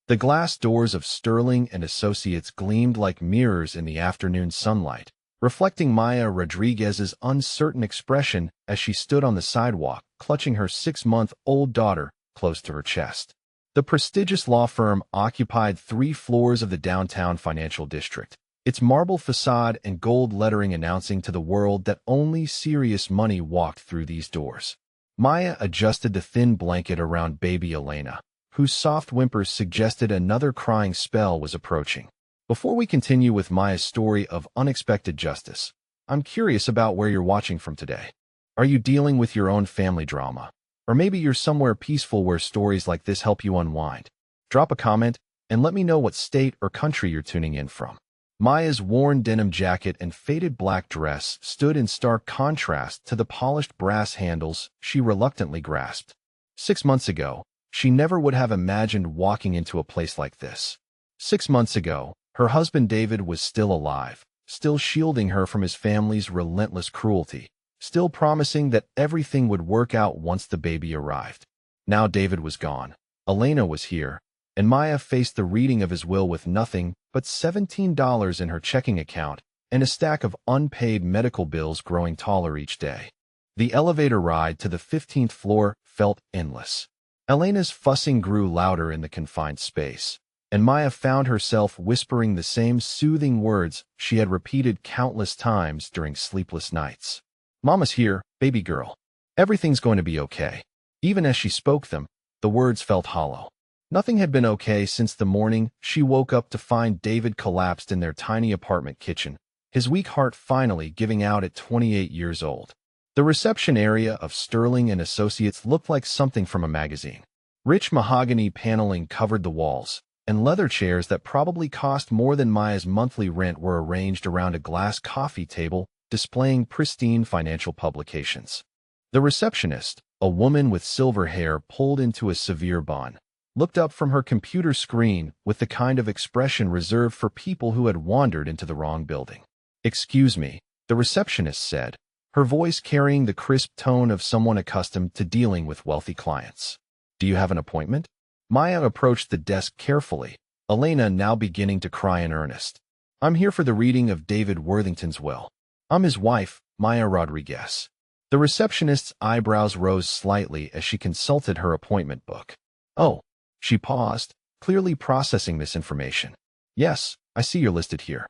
The glass doors of Sterling and Associates gleamed like mirrors in the afternoon sunlight, reflecting Maya Rodriguez's uncertain expression as she stood on the sidewalk, clutching her 6-month-old daughter close to her chest. The prestigious law firm occupied 3 floors of the downtown financial district, its marble facade and gold lettering announcing to the world that only serious money walked through these doors. Maya adjusted the thin blanket around baby Elena, whose soft whimpers suggested another crying spell was approaching. Before we continue with Maya's story of unexpected justice, I'm curious about where you're watching from today. Are you dealing with your own family drama? Or maybe you're somewhere peaceful where stories like this help you unwind? Drop a comment and let me know what state or country you're tuning in from. Maya's worn denim jacket and faded black dress stood in stark contrast to the polished brass handles she reluctantly grasped. 6 months ago, she never would have imagined walking into a place like this. 6 months ago, her husband David was still alive, still shielding her from his family's relentless cruelty, still promising that everything would work out once the baby arrived. Now David was gone. Elena was here, and Maya faced the reading of his will with nothing but $17 in her checking account and a stack of unpaid medical bills growing taller each day. The elevator ride to the 15th floor felt endless. Elena's fussing grew louder in the confined space, and Maya found herself whispering the same soothing words she had repeated countless times during sleepless nights. "Mama's here, baby girl. Everything's going to be okay." Even as she spoke them, the words felt hollow. Nothing had been okay since the morning she woke up to find David collapsed in their tiny apartment kitchen, his weak heart finally giving out at 28 years old. The reception area of Sterling and Associates looked like something from a magazine. Rich mahogany paneling covered the walls, and leather chairs that probably cost more than Maya's monthly rent were arranged around a glass coffee table displaying pristine financial publications. The receptionist, a woman with silver hair pulled into a severe bun, looked up from her computer screen with the kind of expression reserved for people who had wandered into the wrong building. "Excuse me," the receptionist said, her voice carrying the crisp tone of someone accustomed to dealing with wealthy clients. "Do you have an appointment?" Maya approached the desk carefully, Elena now beginning to cry in earnest. "I'm here for the reading of David Worthington's will. I'm his wife, Maya Rodriguez." The receptionist's eyebrows rose slightly as she consulted her appointment book. "Oh," she paused, clearly processing this information. "Yes, I see you're listed here.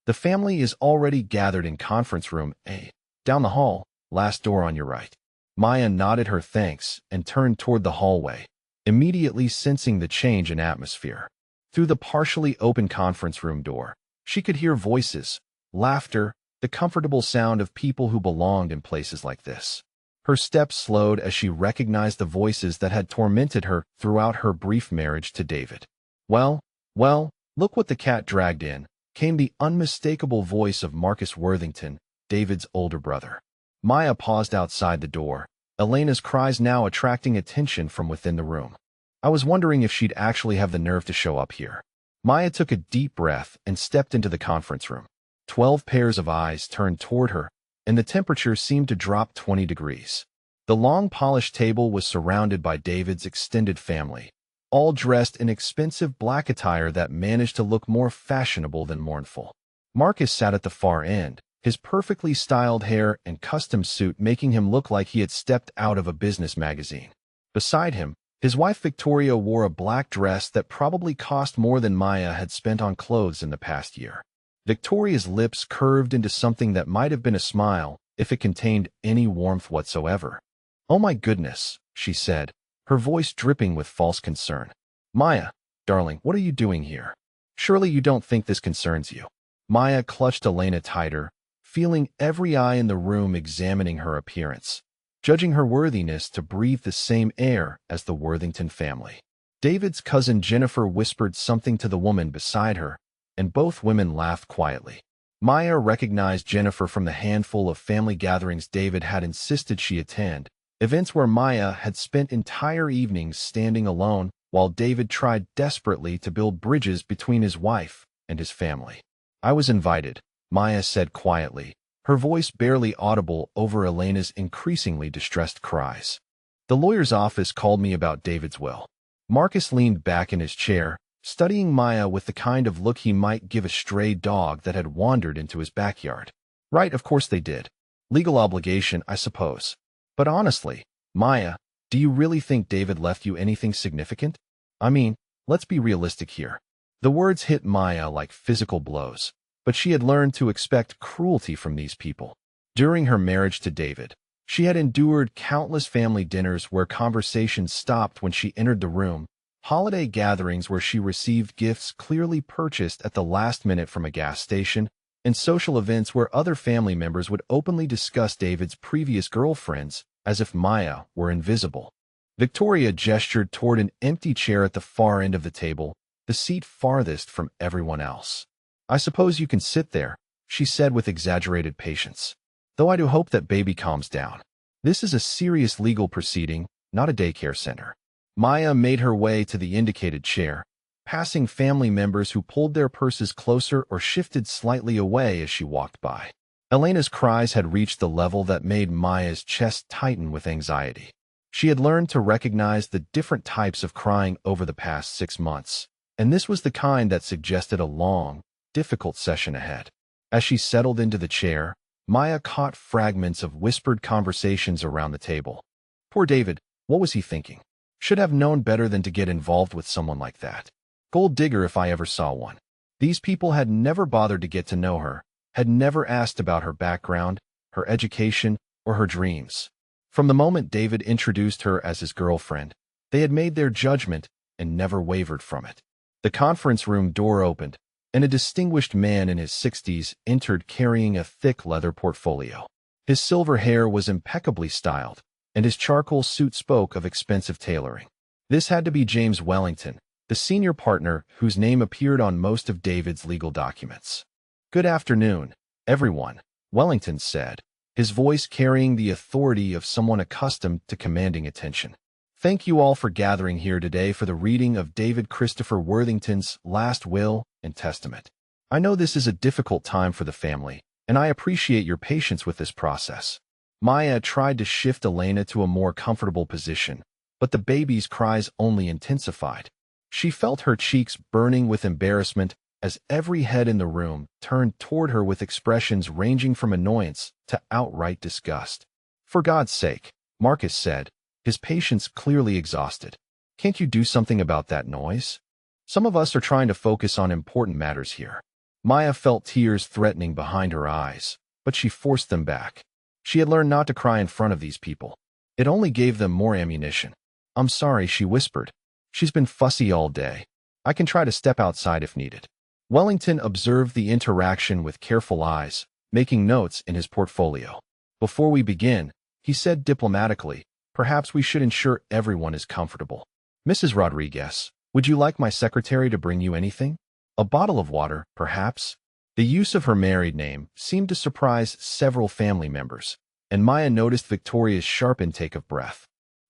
The family is already gathered in conference room A. Down the hall, last door on your right." Maya nodded her thanks and turned toward the hallway, immediately sensing the change in atmosphere. Through the partially open conference room door, she could hear voices, laughter, the comfortable sound of people who belonged in places like this. Her steps slowed as she recognized the voices that had tormented her throughout her brief marriage to David. Well, look what the cat dragged in," came the unmistakable voice of Marcus Worthington, David's older brother. Maya paused outside the door, Elena's cries now attracting attention from within the room. "I was wondering if she'd actually have the nerve to show up here." Maya took a deep breath and stepped into the conference room. 12 pairs of eyes turned toward her, and the temperature seemed to drop 20 degrees. The long polished table was surrounded by David's extended family, all dressed in expensive black attire that managed to look more fashionable than mournful. Marcus sat at the far end, his perfectly styled hair and custom suit making him look like he had stepped out of a business magazine. Beside him, his wife Victoria wore a black dress that probably cost more than Maya had spent on clothes in the past year. Victoria's lips curved into something that might have been a smile if it contained any warmth whatsoever. "Oh my goodness," she said, her voice dripping with false concern. "Maya, darling, what are you doing here? Surely you don't think this concerns you." Maya clutched Elena tighter, feeling every eye in the room examining her appearance, judging her worthiness to breathe the same air as the Worthington family. David's cousin Jennifer whispered something to the woman beside her, and both women laughed quietly. Maya recognized Jennifer from the handful of family gatherings David had insisted she attend, events where Maya had spent entire evenings standing alone while David tried desperately to build bridges between his wife and his family. "I was invited," Maya said quietly, her voice barely audible over Elena's increasingly distressed cries. "The lawyer's office called me about David's will." Marcus leaned back in his chair, studying Maya with the kind of look he might give a stray dog that had wandered into his backyard. Right, of course they did. Legal obligation, I suppose. But honestly, Maya, do you really think David left you anything significant? I mean, let's be realistic here. The words hit Maya like physical blows, but she had learned to expect cruelty from these people. During her marriage to David, she had endured countless family dinners where conversations stopped when she entered the room, holiday gatherings where she received gifts clearly purchased at the last minute from a gas station, and social events where other family members would openly discuss David's previous girlfriends as if Maya were invisible. Victoria gestured toward an empty chair at the far end of the table, the seat farthest from everyone else. I suppose you can sit there, she said with exaggerated patience. Though I do hope that baby calms down. This is a serious legal proceeding, not a daycare center. Maya made her way to the indicated chair, passing family members who pulled their purses closer or shifted slightly away as she walked by. Elena's cries had reached the level that made Maya's chest tighten with anxiety. She had learned to recognize the different types of crying over the past 6 months, and this was the kind that suggested a long, difficult session ahead. As she settled into the chair, Maya caught fragments of whispered conversations around the table. Poor David, what was he thinking? Should have known better than to get involved with someone like that. Gold digger if I ever saw one. These people had never bothered to get to know her, had never asked about her background, her education, or her dreams. From the moment David introduced her as his girlfriend, they had made their judgment and never wavered from it. The conference room door opened, and a distinguished man in his 60s entered carrying a thick leather portfolio. His silver hair was impeccably styled, and his charcoal suit spoke of expensive tailoring. This had to be James Wellington, the senior partner whose name appeared on most of David's legal documents. Good afternoon, everyone, Wellington said, his voice carrying the authority of someone accustomed to commanding attention. Thank you all for gathering here today for the reading of David Christopher Worthington's last will and testament. I know this is a difficult time for the family, and I appreciate your patience with this process. Maya tried to shift Elena to a more comfortable position, but the baby's cries only intensified. She felt her cheeks burning with embarrassment as every head in the room turned toward her with expressions ranging from annoyance to outright disgust. For God's sake, Marcus said, his patience clearly exhausted. Can't you do something about that noise? Some of us are trying to focus on important matters here. Maya felt tears threatening behind her eyes, but she forced them back. She had learned not to cry in front of these people. It only gave them more ammunition. I'm sorry, she whispered. She's been fussy all day. I can try to step outside if needed. Wellington observed the interaction with careful eyes, making notes in his portfolio. Before we begin, he said diplomatically, perhaps we should ensure everyone is comfortable. Mrs. Rodriguez, would you like my secretary to bring you anything? A bottle of water, perhaps? The use of her married name seemed to surprise several family members, and Maya noticed Victoria's sharp intake of breath.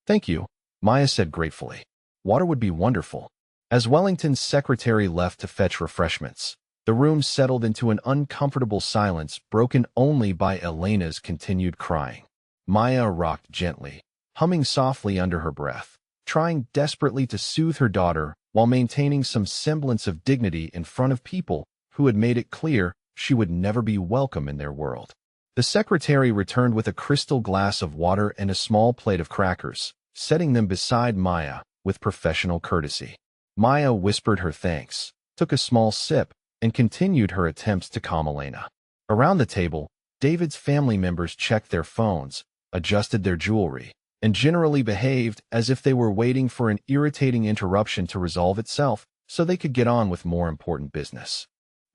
Thank you, Maya said gratefully. Water would be wonderful. As Wellington's secretary left to fetch refreshments, the room settled into an uncomfortable silence broken only by Elena's continued crying. Maya rocked gently, humming softly under her breath, trying desperately to soothe her daughter while maintaining some semblance of dignity in front of people who had made it clear she would never be welcome in their world. The secretary returned with a crystal glass of water and a small plate of crackers, setting them beside Maya with professional courtesy. Maya whispered her thanks, took a small sip, and continued her attempts to calm Elena. Around the table, David's family members checked their phones, adjusted their jewelry, and generally behaved as if they were waiting for an irritating interruption to resolve itself so they could get on with more important business.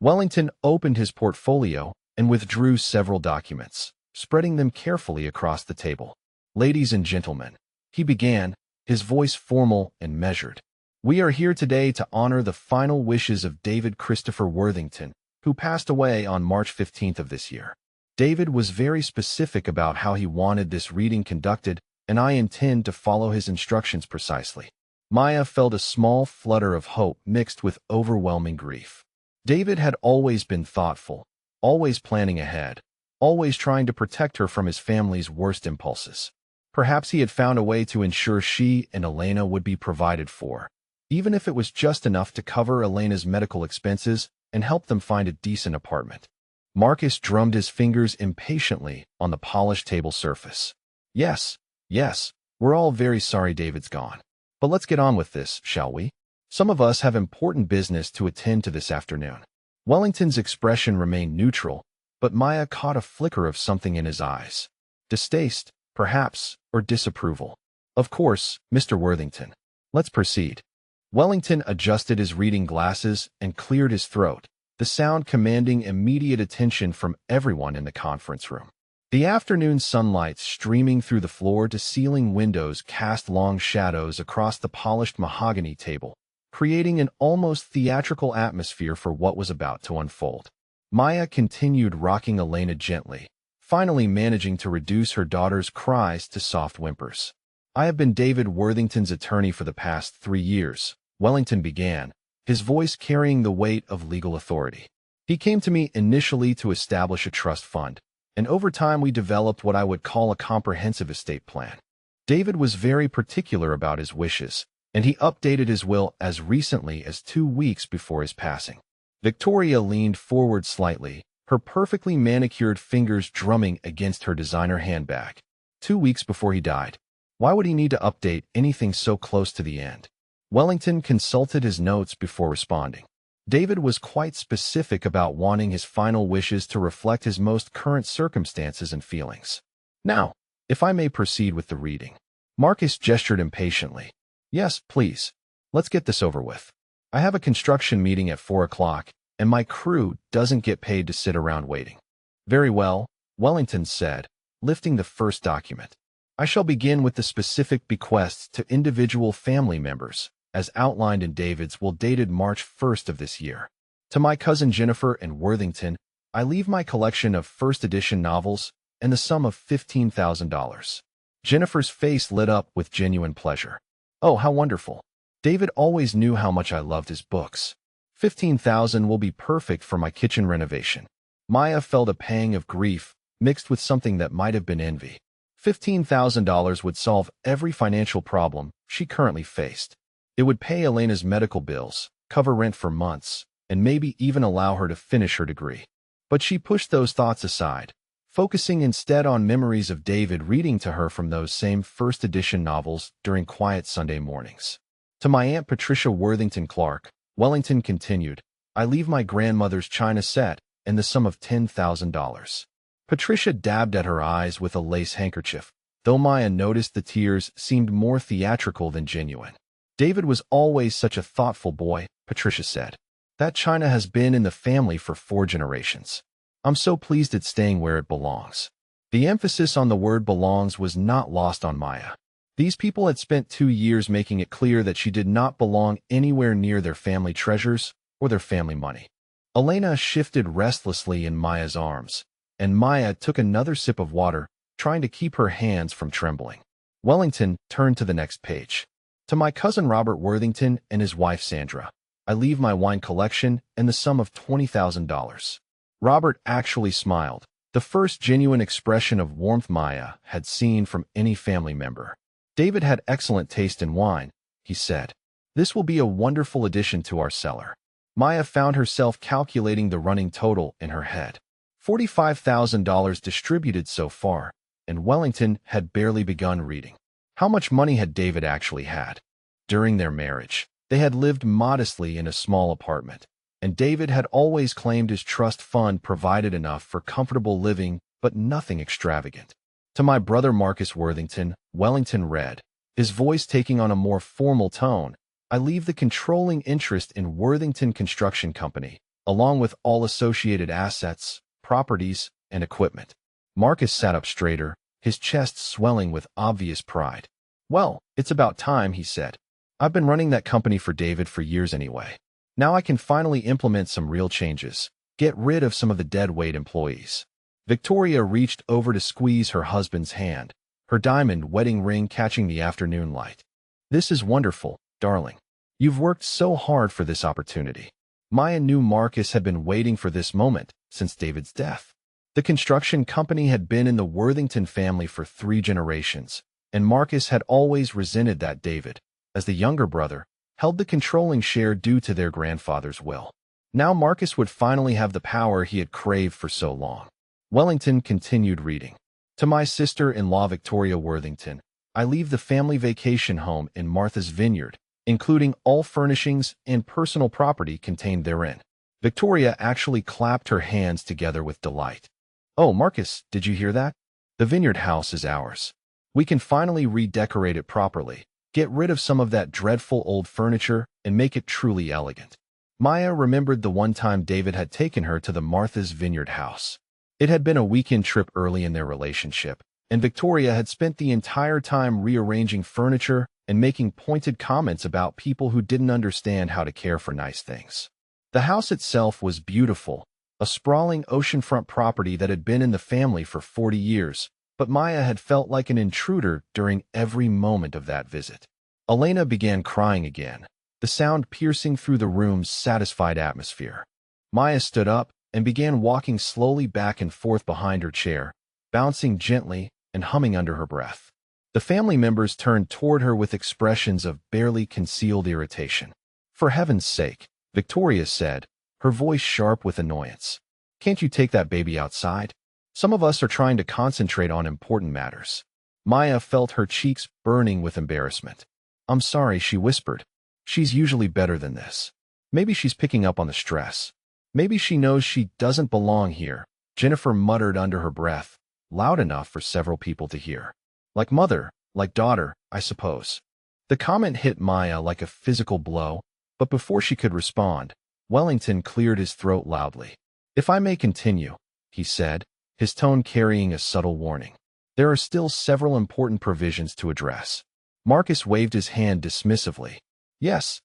Wellington opened his portfolio and withdrew several documents, spreading them carefully across the table. Ladies and gentlemen, he began, his voice formal and measured. We are here today to honor the final wishes of David Christopher Worthington, who passed away on March 15th of this year. David was very specific about how he wanted this reading conducted, and I intend to follow his instructions precisely. Maya felt a small flutter of hope mixed with overwhelming grief. David had always been thoughtful, always planning ahead, always trying to protect her from his family's worst impulses. Perhaps he had found a way to ensure she and Elena would be provided for. even if it was just enough to cover Elena's medical expenses and help them find a decent apartment. Marcus drummed his fingers impatiently on the polished table surface. Yes, we're all very sorry David's gone. But let's get on with this, shall we? Some of us have important business to attend to this afternoon. Wellington's expression remained neutral, but Maya caught a flicker of something in his eyes. Distaste, perhaps, or disapproval. Of course, Mr. Worthington. Let's proceed. Wellington adjusted his reading glasses and cleared his throat, the sound commanding immediate attention from everyone in the conference room. The afternoon sunlight streaming through the floor-to-ceiling windows cast long shadows across the polished mahogany table, creating an almost theatrical atmosphere for what was about to unfold. Maya continued rocking Elena gently, finally managing to reduce her daughter's cries to soft whimpers. I have been David Worthington's attorney for the past 3 years, Wellington began, his voice carrying the weight of legal authority. He came to me initially to establish a trust fund, and over time we developed what I would call a comprehensive estate plan. David was very particular about his wishes, and he updated his will as recently as 2 weeks before his passing. Victoria leaned forward slightly, her perfectly manicured fingers drumming against her designer handbag. 2 weeks before he died. Why would he need to update anything so close to the end? Wellington consulted his notes before responding. David was quite specific about wanting his final wishes to reflect his most current circumstances and feelings. Now, if I may proceed with the reading. Marcus gestured impatiently. Yes, please. Let's get this over with. I have a construction meeting at 4 o'clock, and my crew doesn't get paid to sit around waiting. Very well, Wellington said, lifting the first document. I shall begin with the specific bequests to individual family members, as outlined in David's will dated March 1st of this year. To my cousin Jennifer and Worthington, I leave my collection of first edition novels and the sum of $15,000. Jennifer's face lit up with genuine pleasure. Oh, how wonderful. David always knew how much I loved his books. $15,000 will be perfect for my kitchen renovation. Maya felt a pang of grief, mixed with something that might have been envy. $15,000 would solve every financial problem she currently faced. It would pay Elena's medical bills, cover rent for months, and maybe even allow her to finish her degree. But she pushed those thoughts aside, focusing instead on memories of David reading to her from those same first edition novels during quiet Sunday mornings. To my Aunt Patricia Worthington Clark, Wellington continued, I leave my grandmother's china set and the sum of $10,000. Patricia dabbed at her eyes with a lace handkerchief, though Maya noticed the tears seemed more theatrical than genuine. David was always such a thoughtful boy, Patricia said. That china has been in the family for 4 generations. I'm so pleased it's staying where it belongs. The emphasis on the word belongs was not lost on Maya. These people had spent 2 years making it clear that she did not belong anywhere near their family treasures or their family money. Elena shifted restlessly in Maya's arms, and Maya took another sip of water, trying to keep her hands from trembling. Wellington turned to the next page. To my cousin Robert Worthington and his wife Sandra, I leave my wine collection and the sum of $20,000. Robert actually smiled, the first genuine expression of warmth Maya had seen from any family member. David had excellent taste in wine, he said. This will be a wonderful addition to our cellar. Maya found herself calculating the running total in her head. $45,000 distributed so far, and Wellington had barely begun reading. How much money had David actually had? During their marriage, they had lived modestly in a small apartment, and David had always claimed his trust fund provided enough for comfortable living, but nothing extravagant. To my brother Marcus Worthington, Wellington read, his voice taking on a more formal tone, I leave the controlling interest in Worthington Construction Company, along with all associated assets, properties, and equipment. Marcus sat up straighter, his chest swelling with obvious pride. Well, it's about time, he said. I've been running that company for David for years anyway. Now I can finally implement some real changes, get rid of some of the dead-weight employees. Victoria reached over to squeeze her husband's hand, her diamond wedding ring catching the afternoon light. This is wonderful, darling. You've worked so hard for this opportunity. Maya knew Marcus had been waiting for this moment since David's death. The construction company had been in the Worthington family for 3 generations, and Marcus had always resented that David, as the younger brother, held the controlling share due to their grandfather's will. Now Marcus would finally have the power he had craved for so long. Wellington continued reading. To my sister-in-law Victoria Worthington, I leave the family vacation home in Martha's Vineyard, including all furnishings and personal property contained therein. Victoria actually clapped her hands together with delight. Oh, Marcus, did you hear that? The Vineyard house is ours. We can finally redecorate it properly, get rid of some of that dreadful old furniture, and make it truly elegant. Maya remembered the one time David had taken her to the Martha's Vineyard house. It had been a weekend trip early in their relationship, and Victoria had spent the entire time rearranging furniture and making pointed comments about people who didn't understand how to care for nice things. The house itself was beautiful, a sprawling oceanfront property that had been in the family for 40 years, but Maya had felt like an intruder during every moment of that visit. Elena began crying again, the sound piercing through the room's satisfied atmosphere. Maya stood up and began walking slowly back and forth behind her chair, bouncing gently and humming under her breath. The family members turned toward her with expressions of barely concealed irritation. For heaven's sake, Victoria said, her voice sharp with annoyance. Can't you take that baby outside? Some of us are trying to concentrate on important matters. Maya felt her cheeks burning with embarrassment. I'm sorry, she whispered. She's usually better than this. Maybe she's picking up on the stress. Maybe she knows she doesn't belong here, Jennifer muttered under her breath, loud enough for several people to hear. Like mother, like daughter, I suppose. The comment hit Maya like a physical blow, but before she could respond, Wellington cleared his throat loudly. If I may continue, he said, his tone carrying a subtle warning. There are still several important provisions to address. Marcus waved his hand dismissively. Yes,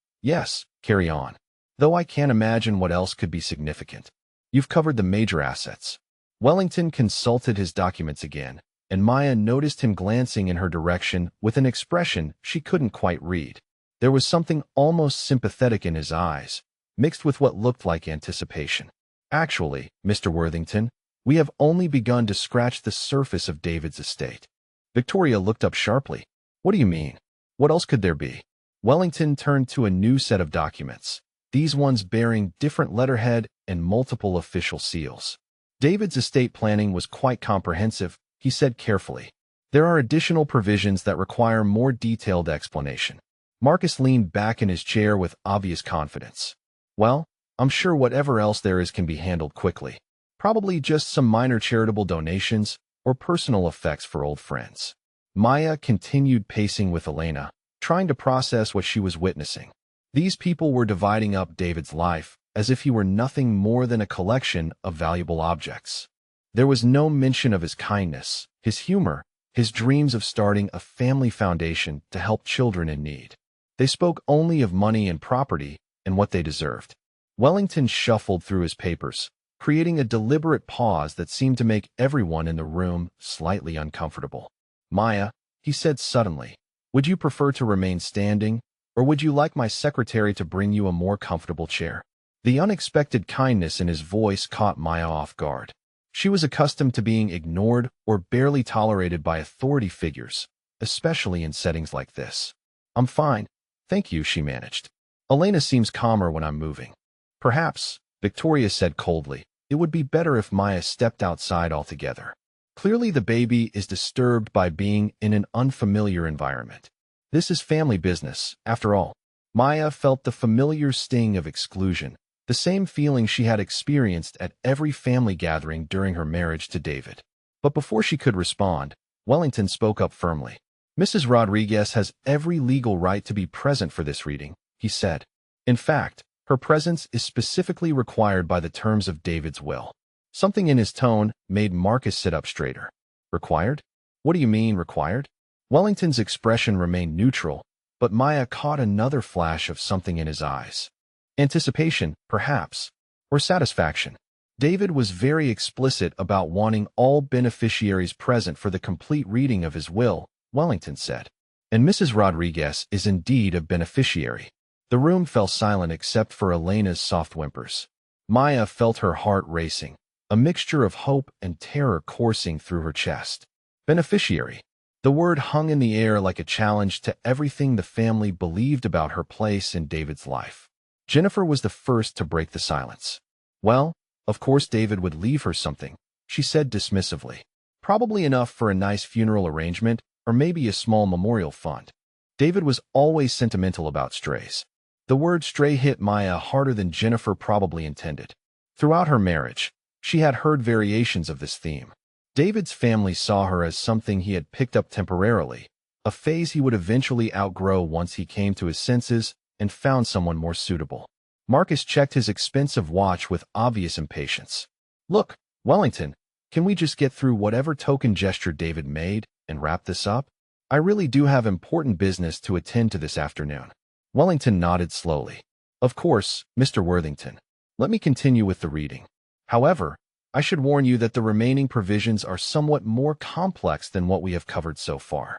carry on. Though I can't imagine what else could be significant. You've covered the major assets. Wellington consulted his documents again, and Maya noticed him glancing in her direction with an expression she couldn't quite read. There was something almost sympathetic in his eyes, mixed with what looked like anticipation. Actually, Mr. Worthington, we have only begun to scratch the surface of David's estate. Victoria looked up sharply. What do you mean? What else could there be? Wellington turned to a new set of documents, these ones bearing different letterhead and multiple official seals. David's estate planning was quite comprehensive, he said carefully. There are additional provisions that require more detailed explanation. Marcus leaned back in his chair with obvious confidence. Well, I'm sure whatever else there is can be handled quickly. Probably just some minor charitable donations or personal effects for old friends. Maya continued pacing with Elena, trying to process what she was witnessing. These people were dividing up David's life as if he were nothing more than a collection of valuable objects. There was no mention of his kindness, his humor, his dreams of starting a family foundation to help children in need. They spoke only of money and property and what they deserved. Wellington shuffled through his papers, creating a deliberate pause that seemed to make everyone in the room slightly uncomfortable. Maya, he said suddenly, would you prefer to remain standing, or would you like my secretary to bring you a more comfortable chair? The unexpected kindness in his voice caught Maya off guard. She was accustomed to being ignored or barely tolerated by authority figures, especially in settings like this. I'm fine, thank you, she managed. Elena seems calmer when I'm moving. Perhaps, Victoria said coldly, it would be better if Maya stepped outside altogether. Clearly the baby is disturbed by being in an unfamiliar environment. This is family business, after all. Maya felt the familiar sting of exclusion, the same feeling she had experienced at every family gathering during her marriage to David. But before she could respond, Wellington spoke up firmly. Mrs. Rodriguez has every legal right to be present for this reading, he said. In fact, her presence is specifically required by the terms of David's will. Something in his tone made Marcus sit up straighter. Required? What do you mean, required? Wellington's expression remained neutral, but Maya caught another flash of something in his eyes. Anticipation, perhaps, or satisfaction. David was very explicit about wanting all beneficiaries present for the complete reading of his will, Wellington said. And Mrs. Rodriguez is indeed a beneficiary. The room fell silent except for Elena's soft whimpers. Maya felt her heart racing, a mixture of hope and terror coursing through her chest. Beneficiary. The word hung in the air like a challenge to everything the family believed about her place in David's life. Jennifer was the first to break the silence. Well, of course David would leave her something, she said dismissively. Probably enough for a nice funeral arrangement or maybe a small memorial fund. David was always sentimental about strays. The word stray hit Maya harder than Jennifer probably intended. Throughout her marriage, she had heard variations of this theme. David's family saw her as something he had picked up temporarily, a phase he would eventually outgrow once he came to his senses and found someone more suitable. Marcus checked his expensive watch with obvious impatience. Look, Wellington, can we just get through whatever token gesture David made and wrap this up? I really do have important business to attend to this afternoon. Wellington nodded slowly. Of course, Mr. Worthington. Let me continue with the reading. However, I should warn you that the remaining provisions are somewhat more complex than what we have covered so far.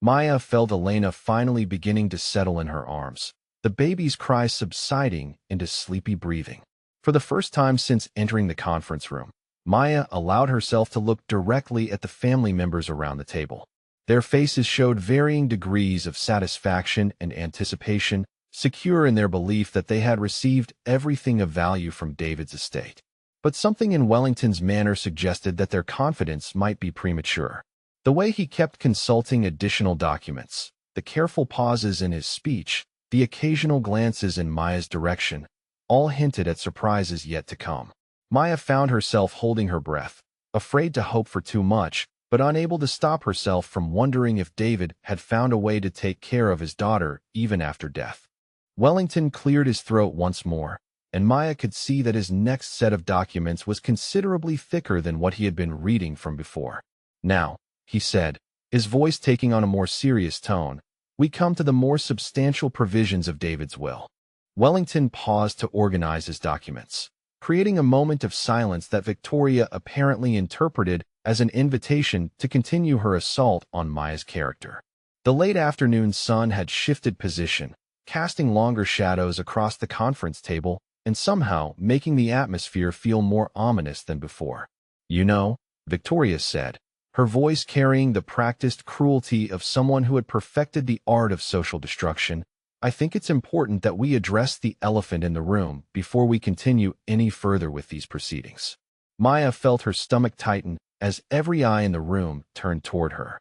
Maya felt Elena finally beginning to settle in her arms, the baby's cries subsiding into sleepy breathing. For the first time since entering the conference room, Maya allowed herself to look directly at the family members around the table. Their faces showed varying degrees of satisfaction and anticipation, secure in their belief that they had received everything of value from David's estate. But something in Wellington's manner suggested that their confidence might be premature. The way he kept consulting additional documents, the careful pauses in his speech, the occasional glances in Maya's direction, all hinted at surprises yet to come. Maya found herself holding her breath, afraid to hope for too much, but unable to stop herself from wondering if David had found a way to take care of his daughter even after death. Wellington cleared his throat once more, and Maya could see that his next set of documents was considerably thicker than what he had been reading from before. Now, he said, his voice taking on a more serious tone, we come to the more substantial provisions of David's will. Wellington paused to organize his documents, creating a moment of silence that Victoria apparently interpreted as an invitation to continue her assault on Maya's character. The late afternoon sun had shifted position, casting longer shadows across the conference table and somehow making the atmosphere feel more ominous than before. You know, Victoria said, her voice carrying the practiced cruelty of someone who had perfected the art of social destruction, I think it's important that we address the elephant in the room before we continue any further with these proceedings. Maya felt her stomach tighten as every eye in the room turned toward her.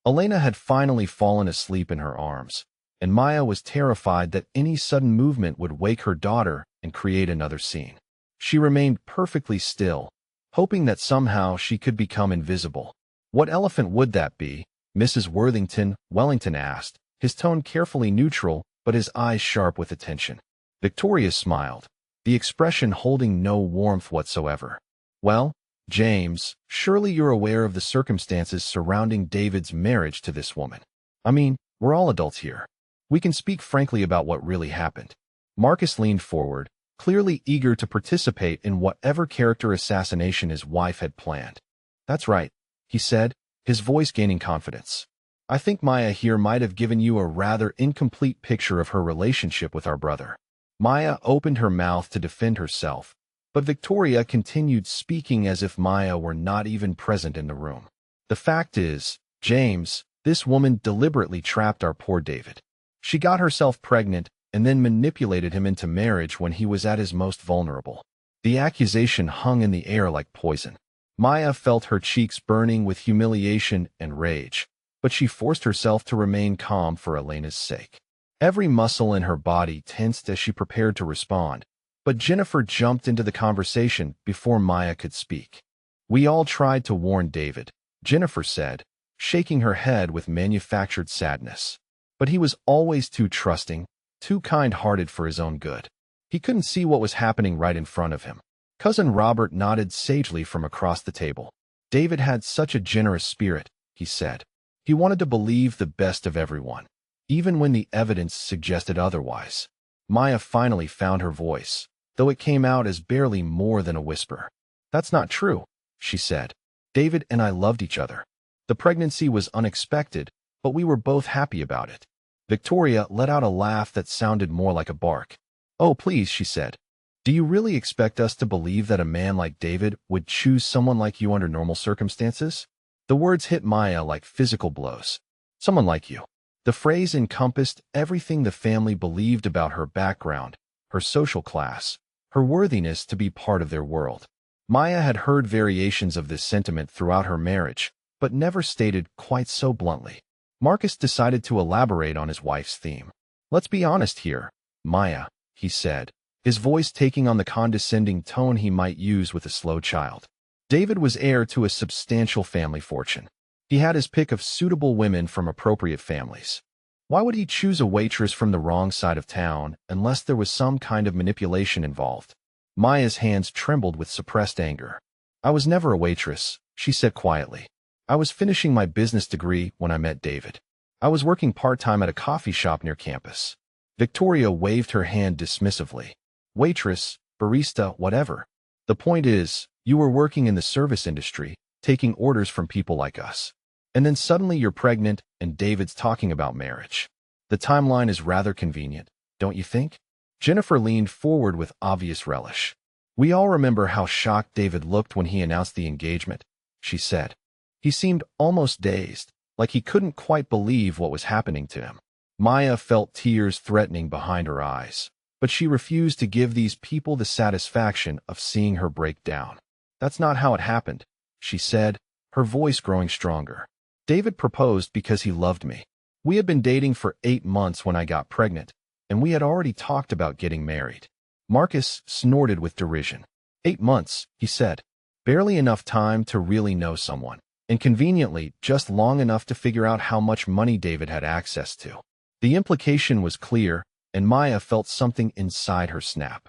Elena had finally fallen asleep in her arms, and Maya was terrified that any sudden movement would wake her daughter and create another scene. She remained perfectly still, hoping that somehow she could become invisible. What elephant would that be? Mrs. Worthington, Wellington asked, his tone carefully neutral, but his eyes sharp with attention. Victoria smiled, the expression holding no warmth whatsoever. Well, James, surely you're aware of the circumstances surrounding David's marriage to this woman. I mean, we're all adults here. We can speak frankly about what really happened. Marcus leaned forward, clearly eager to participate in whatever character assassination his wife had planned. That's right, he said, his voice gaining confidence. I think Maya here might have given you a rather incomplete picture of her relationship with our brother. Maya opened her mouth to defend herself, but Victoria continued speaking as if Maya were not even present in the room. The fact is, James, this woman deliberately trapped our poor David. She got herself pregnant and then manipulated him into marriage when he was at his most vulnerable. The accusation hung in the air like poison. Maya felt her cheeks burning with humiliation and rage, but she forced herself to remain calm for Elena's sake. Every muscle in her body tensed as she prepared to respond, but Jennifer jumped into the conversation before Maya could speak. We all tried to warn David, Jennifer said, shaking her head with manufactured sadness. But he was always too trusting, too kind-hearted for his own good. He couldn't see what was happening right in front of him. Cousin Robert nodded sagely from across the table. David had such a generous spirit, he said. He wanted to believe the best of everyone, even when the evidence suggested otherwise. Maya finally found her voice, though it came out as barely more than a whisper. That's not true, she said. David and I loved each other. The pregnancy was unexpected, but we were both happy about it. Victoria let out a laugh that sounded more like a bark. Oh, please, she said. Do you really expect us to believe that a man like David would choose someone like you under normal circumstances? The words hit Maya like physical blows. Someone like you. The phrase encompassed everything the family believed about her background, her social class, her worthiness to be part of their world. Maya had heard variations of this sentiment throughout her marriage, but never stated quite so bluntly. Marcus decided to elaborate on his wife's theme. "Let's be honest here, Maya," he said, his voice taking on the condescending tone he might use with a slow child. David was heir to a substantial family fortune. He had his pick of suitable women from appropriate families. Why would he choose a waitress from the wrong side of town unless there was some kind of manipulation involved? Maya's hands trembled with suppressed anger. "I was never a waitress," she said quietly. "I was finishing my business degree when I met David. I was working part-time at a coffee shop near campus." Victoria waved her hand dismissively. "Waitress, barista, whatever. The point is, you were working in the service industry, taking orders from people like us. And then suddenly you're pregnant and David's talking about marriage. The timeline is rather convenient, don't you think?" Jennifer leaned forward with obvious relish. "We all remember how shocked David looked when he announced the engagement," she said. "He seemed almost dazed, like he couldn't quite believe what was happening to him." Maya felt tears threatening behind her eyes, but she refused to give these people the satisfaction of seeing her break down. "That's not how it happened," she said, her voice growing stronger. "David proposed because he loved me. We had been dating for 8 months when I got pregnant, and we had already talked about getting married." Marcus snorted with derision. 8 months, he said. Barely enough time to really know someone, and conveniently just long enough to figure out how much money David had access to. The implication was clear, and Maya felt something inside her snap.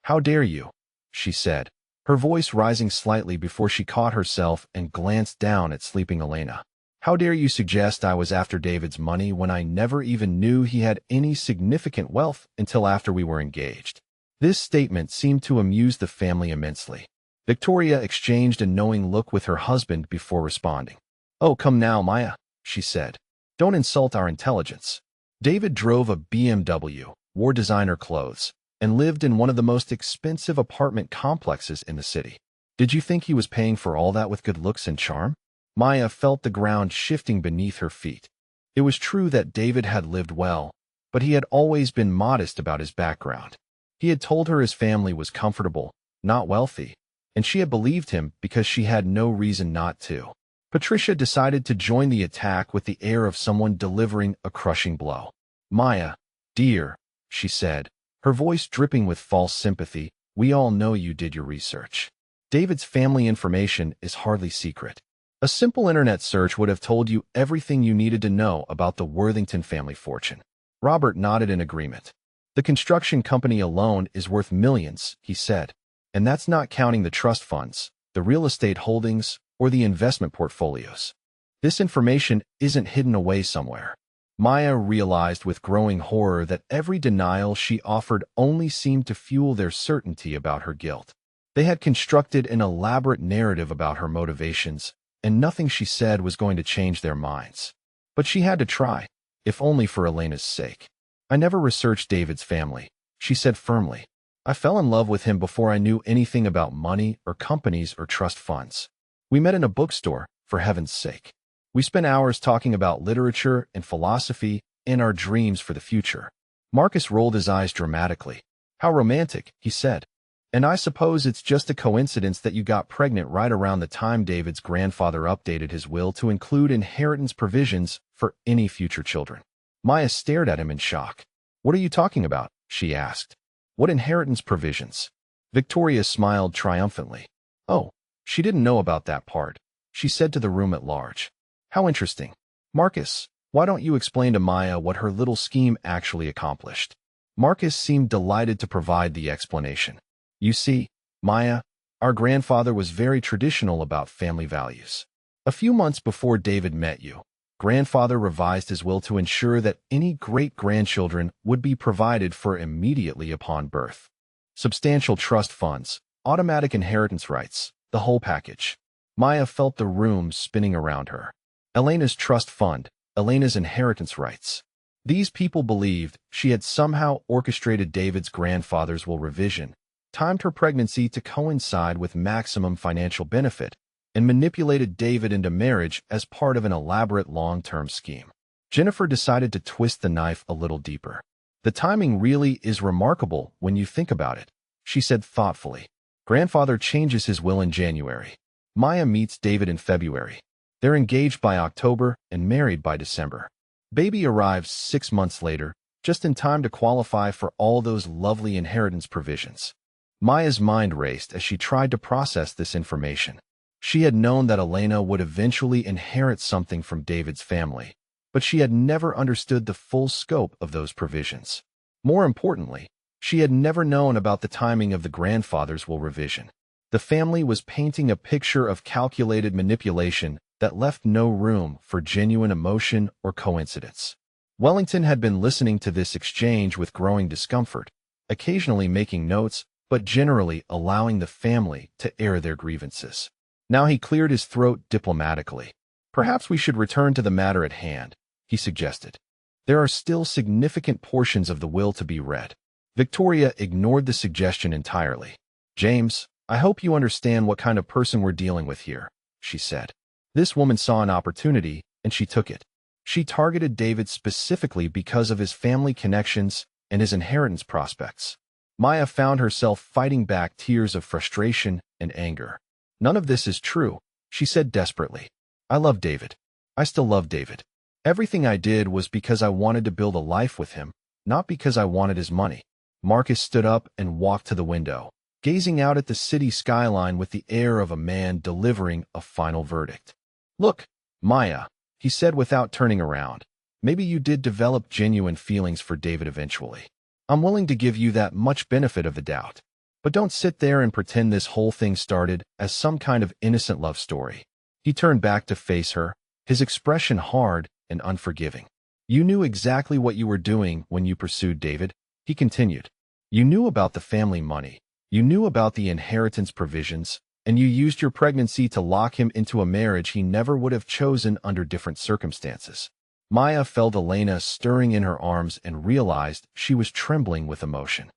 "How dare you?" she said, her voice rising slightly before she caught herself and glanced down at sleeping Elena. "How dare you suggest I was after David's money when I never even knew he had any significant wealth until after we were engaged?" This statement seemed to amuse the family immensely. Victoria exchanged a knowing look with her husband before responding. "Oh, come now, Maya," she said. "Don't insult our intelligence. David drove a BMW, wore designer clothes, and lived in one of the most expensive apartment complexes in the city. Did you think he was paying for all that with good looks and charm?" Maya felt the ground shifting beneath her feet. It was true that David had lived well, but he had always been modest about his background. He had told her his family was comfortable, not wealthy, and she had believed him because she had no reason not to. Patricia decided to join the attack with the air of someone delivering a crushing blow. "Maya, dear," she said, her voice dripping with false sympathy, "we all know you did your research. David's family information is hardly secret. A simple internet search would have told you everything you needed to know about the Worthington family fortune." Robert nodded in agreement. "The construction company alone is worth millions," he said. "And that's not counting the trust funds, the real estate holdings, or the investment portfolios. This information isn't hidden away somewhere." Maya realized with growing horror that every denial she offered only seemed to fuel their certainty about her guilt. They had constructed an elaborate narrative about her motivations, and nothing she said was going to change their minds. But she had to try, if only for Elena's sake. "I never researched David's family," she said firmly. "I fell in love with him before I knew anything about money or companies or trust funds. We met in a bookstore, for heaven's sake. We spent hours talking about literature and philosophy and our dreams for the future." Marcus rolled his eyes dramatically. "How romantic," he said. "And I suppose it's just a coincidence that you got pregnant right around the time David's grandfather updated his will to include inheritance provisions for any future children." Maya stared at him in shock. "What are you talking about?" she asked. "What inheritance provisions?" Victoria smiled triumphantly. "Oh, she didn't know about that part," she said to the room at large. "How interesting. Marcus, why don't you explain to Maya what her little scheme actually accomplished?" Marcus seemed delighted to provide the explanation. "You see, Maya, our grandfather was very traditional about family values. A few months before David met you, Grandfather revised his will to ensure that any great-grandchildren would be provided for immediately upon birth. Substantial trust funds, automatic inheritance rights, the whole package." Maya felt the room spinning around her. Elena's trust fund, Elena's inheritance rights. These people believed she had somehow orchestrated David's grandfather's will revision, timed her pregnancy to coincide with maximum financial benefit, and manipulated David into marriage as part of an elaborate long-term scheme. Jennifer decided to twist the knife a little deeper. The timing really is remarkable when you think about it, she said thoughtfully. Grandfather changes his will in January. Maya meets David in February. They're engaged by October and married by December. Baby arrives 6 months later, just in time to qualify for all those lovely inheritance provisions. Maya's mind raced as she tried to process this information. She had known that Elena would eventually inherit something from David's family, but she had never understood the full scope of those provisions. More importantly, she had never known about the timing of the grandfather's will revision. The family was painting a picture of calculated manipulation that left no room for genuine emotion or coincidence. Wellington had been listening to this exchange with growing discomfort, occasionally making notes, but generally allowing the family to air their grievances. Now he cleared his throat diplomatically. Perhaps we should return to the matter at hand, he suggested. There are still significant portions of the will to be read. Victoria ignored the suggestion entirely. James, I hope you understand what kind of person we're dealing with here, she said. This woman saw an opportunity, and she took it. She targeted David specifically because of his family connections and his inheritance prospects. Maya found herself fighting back tears of frustration and anger. None of this is true, she said desperately. I love David. I still love David. Everything I did was because I wanted to build a life with him, not because I wanted his money. Marcus stood up and walked to the window, gazing out at the city skyline with the air of a man delivering a final verdict. Look, Maya, he said without turning around. Maybe you did develop genuine feelings for David eventually. I'm willing to give you that much benefit of the doubt. But don't sit there and pretend this whole thing started as some kind of innocent love story. He turned back to face her, his expression hard and unforgiving. You knew exactly what you were doing when you pursued David, he continued. You knew about the family money. You knew about the inheritance provisions, and you used your pregnancy to lock him into a marriage he never would have chosen under different circumstances. Maya felt Elena stirring in her arms and realized she was trembling with emotion.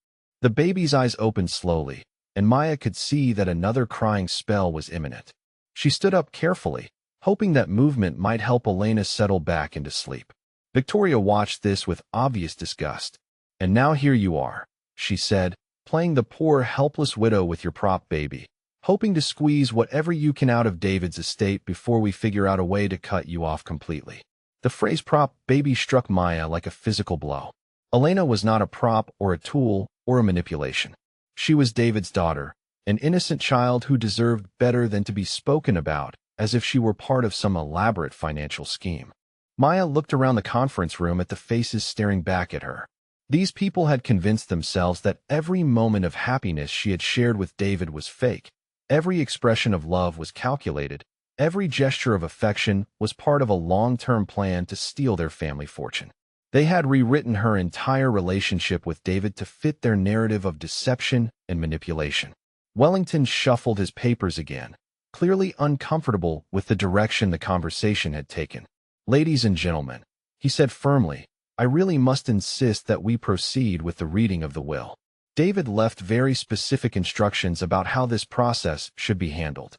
The baby's eyes opened slowly, and Maya could see that another crying spell was imminent. She stood up carefully, hoping that movement might help Elena settle back into sleep. Victoria watched this with obvious disgust. And now here you are, she said, playing the poor, helpless widow with your prop baby, hoping to squeeze whatever you can out of David's estate before we figure out a way to cut you off completely. The phrase prop baby struck Maya like a physical blow. Elena was not a prop or a tool or a manipulation. She was David's daughter, an innocent child who deserved better than to be spoken about as if she were part of some elaborate financial scheme. Maya looked around the conference room at the faces staring back at her. These people had convinced themselves that every moment of happiness she had shared with David was fake. Every expression of love was calculated. Every gesture of affection was part of a long-term plan to steal their family fortune. They had rewritten her entire relationship with David to fit their narrative of deception and manipulation. Wellington shuffled his papers again, clearly uncomfortable with the direction the conversation had taken. Ladies and gentlemen, he said firmly, I really must insist that we proceed with the reading of the will. David left very specific instructions about how this process should be handled.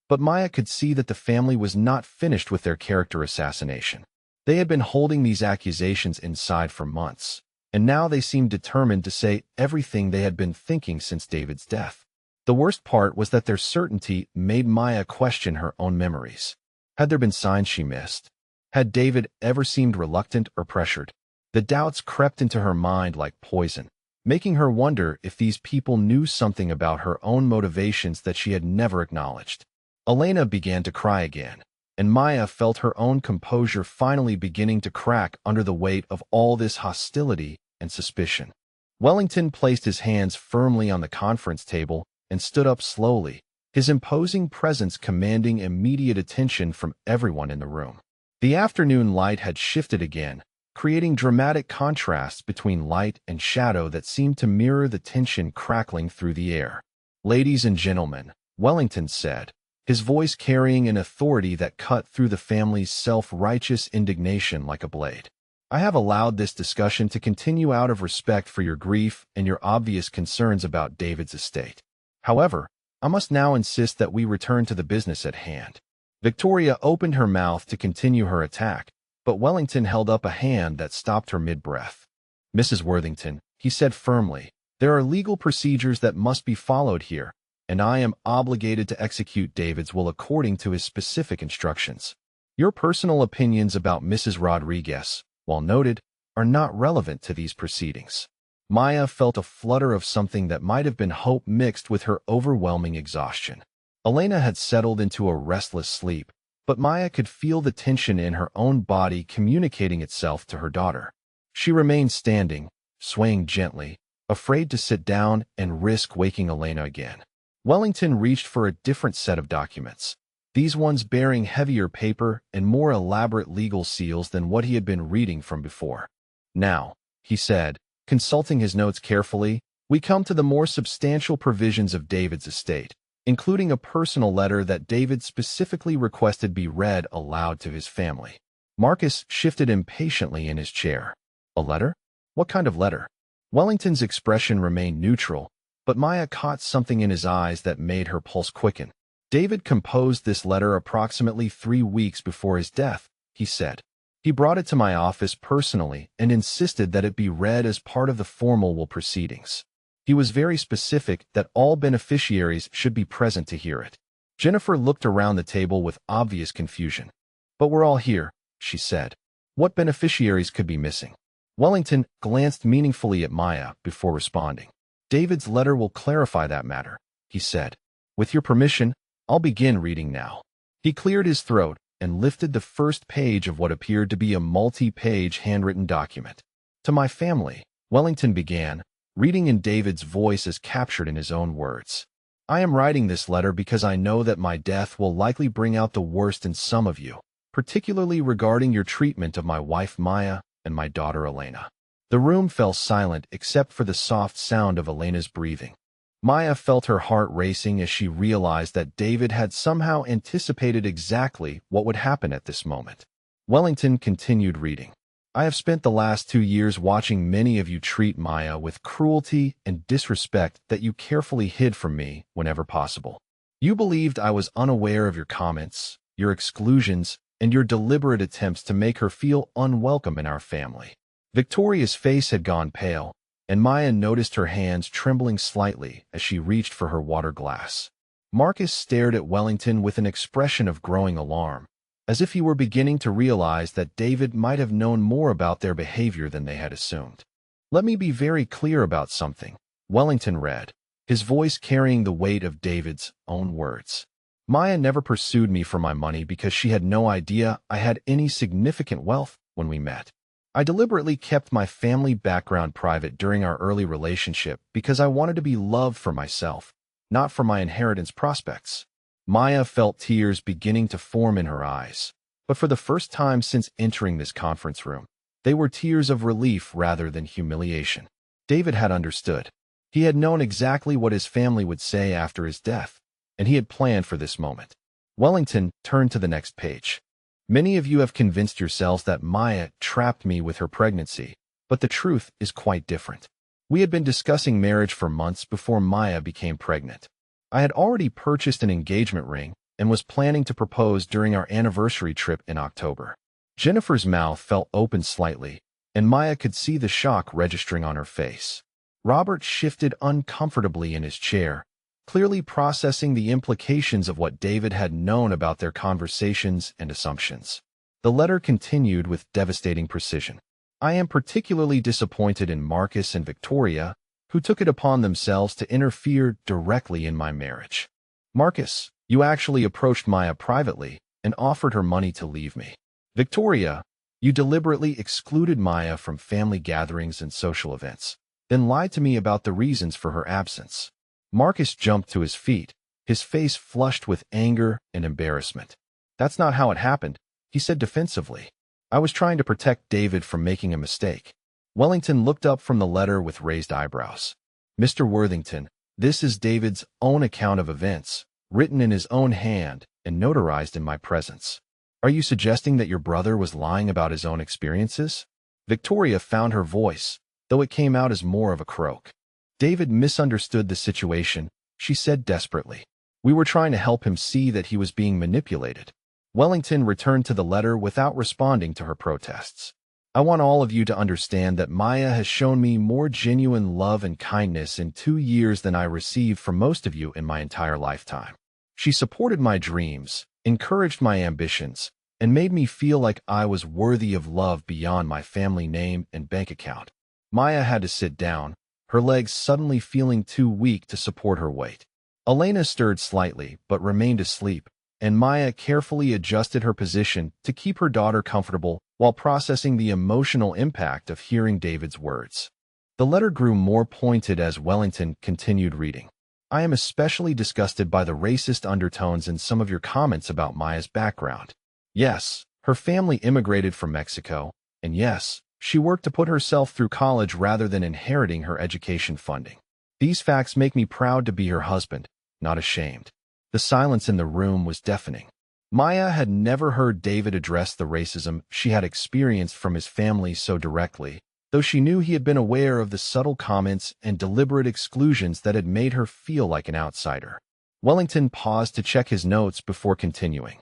But Maya could see that the family was not finished with their character assassination. They had been holding these accusations inside for months, and now they seemed determined to say everything they had been thinking since David's death. The worst part was that their certainty made Maya question her own memories. Had there been signs she missed? Had David ever seemed reluctant or pressured? The doubts crept into her mind like poison, making her wonder if these people knew something about her own motivations that she had never acknowledged. Elena began to cry again, and Maya felt her own composure finally beginning to crack under the weight of all this hostility and suspicion. Wellington placed his hands firmly on the conference table and stood up slowly, his imposing presence commanding immediate attention from everyone in the room. The afternoon light had shifted again, creating dramatic contrasts between light and shadow that seemed to mirror the tension crackling through the air. Ladies and gentlemen, Wellington said, his voice carrying an authority that cut through the family's self-righteous indignation like a blade. I have allowed this discussion to continue out of respect for your grief and your obvious concerns about David's estate. However, I must now insist that we return to the business at hand. Victoria opened her mouth to continue her attack, but Wellington held up a hand that stopped her mid-breath. "Mrs. Worthington," he said firmly, "there are legal procedures that must be followed here, and I am obligated to execute David's will according to his specific instructions. Your personal opinions about Mrs. Rodriguez, while noted, are not relevant to these proceedings." Maya felt a flutter of something that might have been hope mixed with her overwhelming exhaustion. Elena had settled into a restless sleep, but Maya could feel the tension in her own body communicating itself to her daughter. She remained standing, swaying gently, afraid to sit down and risk waking Elena again. Wellington reached for a different set of documents, these ones bearing heavier paper and more elaborate legal seals than what he had been reading from before. "Now," he said, consulting his notes carefully, "we come to the more substantial provisions of David's estate, including a personal letter that David specifically requested be read aloud to his family." Marcus shifted impatiently in his chair. "A letter? What kind of letter?" Wellington's expression remained neutral, but Maya caught something in his eyes that made her pulse quicken. "David composed this letter approximately 3 weeks before his death," he said. "He brought it to my office personally and insisted that it be read as part of the formal will proceedings. He was very specific that all beneficiaries should be present to hear it." Jennifer looked around the table with obvious confusion. "But we're all here," she said. "What beneficiaries could be missing?" Wellington glanced meaningfully at Maya before responding. "David's letter will clarify that matter," he said. "With your permission, I'll begin reading now." He cleared his throat and lifted the first page of what appeared to be a multi-page handwritten document. "To my family," Wellington began, reading in David's voice as captured in his own words. "I am writing this letter because I know that my death will likely bring out the worst in some of you, particularly regarding your treatment of my wife Maya and my daughter Elena." The room fell silent except for the soft sound of Elena's breathing. Maya felt her heart racing as she realized that David had somehow anticipated exactly what would happen at this moment. Wellington continued reading. "I have spent the last 2 years watching many of you treat Maya with cruelty and disrespect that you carefully hid from me whenever possible. You believed I was unaware of your comments, your exclusions, and your deliberate attempts to make her feel unwelcome in our family." Victoria's face had gone pale, and Maya noticed her hands trembling slightly as she reached for her water glass. Marcus stared at Wellington with an expression of growing alarm, as if he were beginning to realize that David might have known more about their behavior than they had assumed. "Let me be very clear about something," Wellington read, his voice carrying the weight of David's own words. "Maya never pursued me for my money because she had no idea I had any significant wealth when we met. I deliberately kept my family background private during our early relationship because I wanted to be loved for myself, not for my inheritance prospects." Maya felt tears beginning to form in her eyes, but for the first time since entering this conference room, they were tears of relief rather than humiliation. David had understood. He had known exactly what his family would say after his death, and he had planned for this moment. Wellington turned to the next page. "Many of you have convinced yourselves that Maya trapped me with her pregnancy, but the truth is quite different. We had been discussing marriage for months before Maya became pregnant. I had already purchased an engagement ring and was planning to propose during our anniversary trip in October." Jennifer's mouth fell open slightly, and Maya could see the shock registering on her face. Robert shifted uncomfortably in his chair, clearly processing the implications of what David had known about their conversations and assumptions. The letter continued with devastating precision. "I am particularly disappointed in Marcus and Victoria, who took it upon themselves to interfere directly in my marriage. Marcus, you actually approached Maya privately and offered her money to leave me. Victoria, you deliberately excluded Maya from family gatherings and social events, then lied to me about the reasons for her absence." Marcus jumped to his feet, his face flushed with anger and embarrassment. "That's not how it happened," he said defensively. "I was trying to protect David from making a mistake." Wellington looked up from the letter with raised eyebrows. "Mr. Worthington, this is David's own account of events, written in his own hand and notarized in my presence. Are you suggesting that your brother was lying about his own experiences?" Victoria found her voice, though it came out as more of a croak. "David misunderstood the situation," she said desperately. "We were trying to help him see that he was being manipulated." Wellington returned to the letter without responding to her protests. I want all of you to understand that Maya has shown me more genuine love and kindness in 2 years than I received from most of you in my entire lifetime. She supported my dreams, encouraged my ambitions, and made me feel like I was worthy of love beyond my family name and bank account. Maya had to sit down, her legs suddenly feeling too weak to support her weight. Elena stirred slightly but remained asleep, and Maya carefully adjusted her position to keep her daughter comfortable while processing the emotional impact of hearing David's words. The letter grew more pointed as Wellington continued reading. I am especially disgusted by the racist undertones in some of your comments about Maya's background. Yes, her family immigrated from Mexico, and yes, she worked to put herself through college rather than inheriting her education funding. These facts make me proud to be her husband, not ashamed. The silence in the room was deafening. Maya had never heard David address the racism she had experienced from his family so directly, though she knew he had been aware of the subtle comments and deliberate exclusions that had made her feel like an outsider. Wellington paused to check his notes before continuing.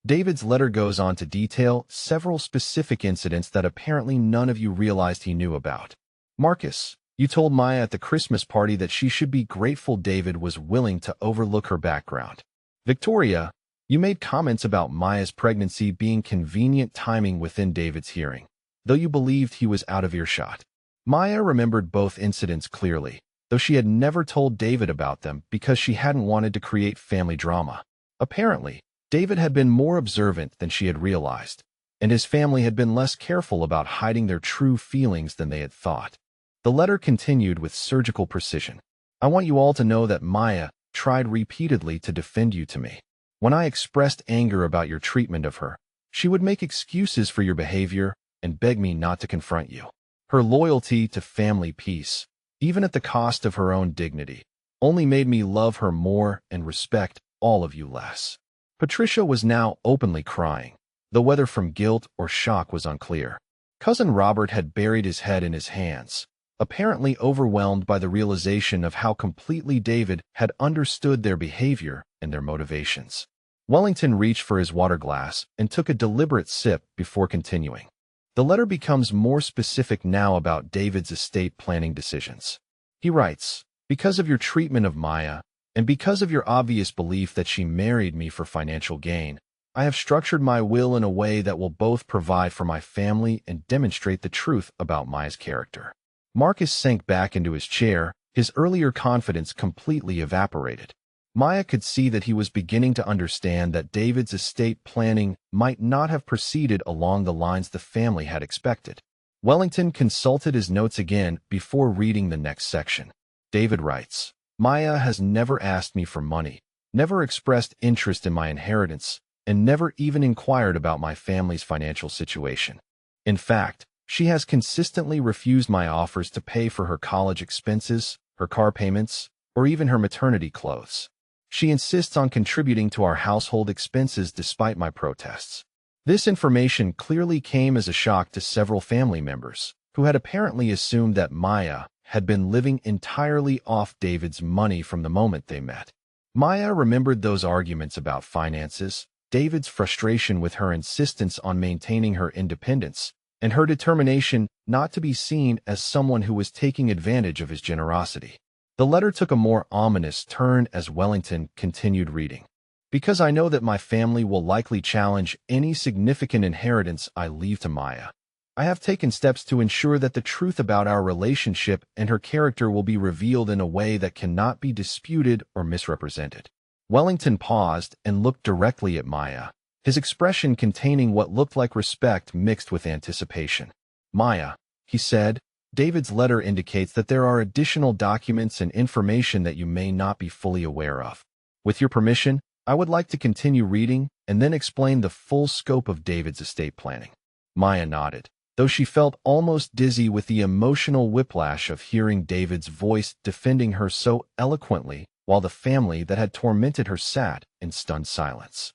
David's letter goes on to detail several specific incidents that apparently none of you realized he knew about. Marcus, you told Maya at the Christmas party that she should be grateful David was willing to overlook her background. Victoria, you made comments about Maya's pregnancy being convenient timing within David's hearing, though you believed he was out of earshot. Maya remembered both incidents clearly, though she had never told David about them because she hadn't wanted to create family drama. Apparently, David had been more observant than she had realized, and his family had been less careful about hiding their true feelings than they had thought. The letter continued with surgical precision. I want you all to know that Maya tried repeatedly to defend you to me. When I expressed anger about your treatment of her, she would make excuses for your behavior and beg me not to confront you. Her loyalty to family peace, even at the cost of her own dignity, only made me love her more and respect all of you less. Patricia was now openly crying, though whether from guilt or shock was unclear. Cousin Robert had buried his head in his hands, apparently overwhelmed by the realization of how completely David had understood their behavior and their motivations. Wellington reached for his water glass and took a deliberate sip before continuing. The letter becomes more specific now about David's estate planning decisions. He writes, because of your treatment of Maya, and because of your obvious belief that she married me for financial gain, I have structured my will in a way that will both provide for my family and demonstrate the truth about Maya's character. Marcus sank back into his chair, his earlier confidence completely evaporated. Maya could see that he was beginning to understand that David's estate planning might not have proceeded along the lines the family had expected. Wellington consulted his notes again before reading the next section. David writes, Maya has never asked me for money, never expressed interest in my inheritance, and never even inquired about my family's financial situation. In fact, she has consistently refused my offers to pay for her college expenses, her car payments, or even her maternity clothes. She insists on contributing to our household expenses despite my protests. This information clearly came as a shock to several family members, who had apparently assumed that Maya had been living entirely off David's money from the moment they met. Maya remembered those arguments about finances, David's frustration with her insistence on maintaining her independence, and her determination not to be seen as someone who was taking advantage of his generosity. The letter took a more ominous turn as Wellington continued reading. Because I know that my family will likely challenge any significant inheritance I leave to Maya, I have taken steps to ensure that the truth about our relationship and her character will be revealed in a way that cannot be disputed or misrepresented. Wellington paused and looked directly at Maya, his expression containing what looked like respect mixed with anticipation. Maya, he said, David's letter indicates that there are additional documents and information that you may not be fully aware of. With your permission, I would like to continue reading and then explain the full scope of David's estate planning. Maya nodded, though she felt almost dizzy with the emotional whiplash of hearing David's voice defending her so eloquently while the family that had tormented her sat in stunned silence.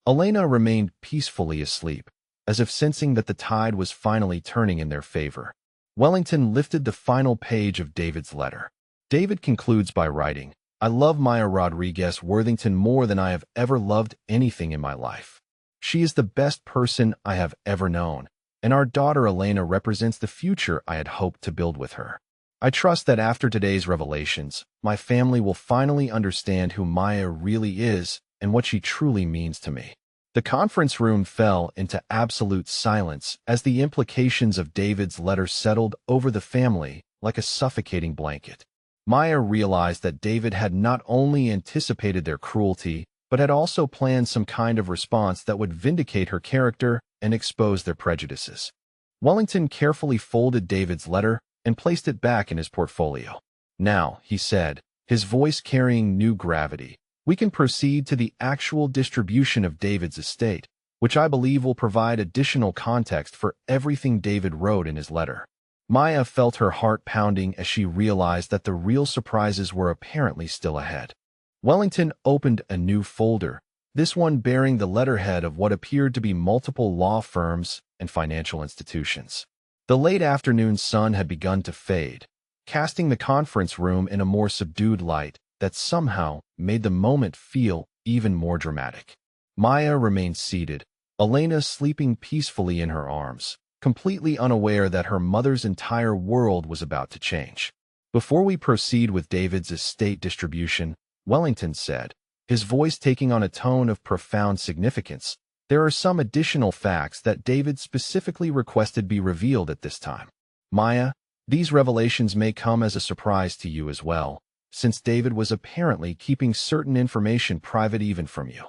Elena remained peacefully asleep, as if sensing that the tide was finally turning in their favor. Wellington lifted the final page of David's letter. David concludes by writing, I love Maya Rodriguez Worthington more than I have ever loved anything in my life. She is the best person I have ever known, and our daughter Elena represents the future I had hoped to build with her. I trust that after today's revelations, my family will finally understand who Maya really is and what she truly means to me." The conference room fell into absolute silence as the implications of David's letter settled over the family like a suffocating blanket. Maya realized that David had not only anticipated their cruelty, but had also planned some kind of response that would vindicate her character and expose their prejudices. Wellington carefully folded David's letter and placed it back in his portfolio. "Now," he said, his voice carrying new gravity, "we can proceed to the actual distribution of David's estate, which I believe will provide additional context for everything David wrote in his letter." Maya felt her heart pounding as she realized that the real surprises were apparently still ahead. Wellington opened a new folder, this one bearing the letterhead of what appeared to be multiple law firms and financial institutions. The late afternoon sun had begun to fade, casting the conference room in a more subdued light that somehow made the moment feel even more dramatic. Maya remained seated, Elena sleeping peacefully in her arms, completely unaware that her mother's entire world was about to change. "Before we proceed with David's estate distribution," Wellington said, his voice taking on a tone of profound significance, "there are some additional facts that David specifically requested be revealed at this time. Maya, these revelations may come as a surprise to you as well, since David was apparently keeping certain information private even from you."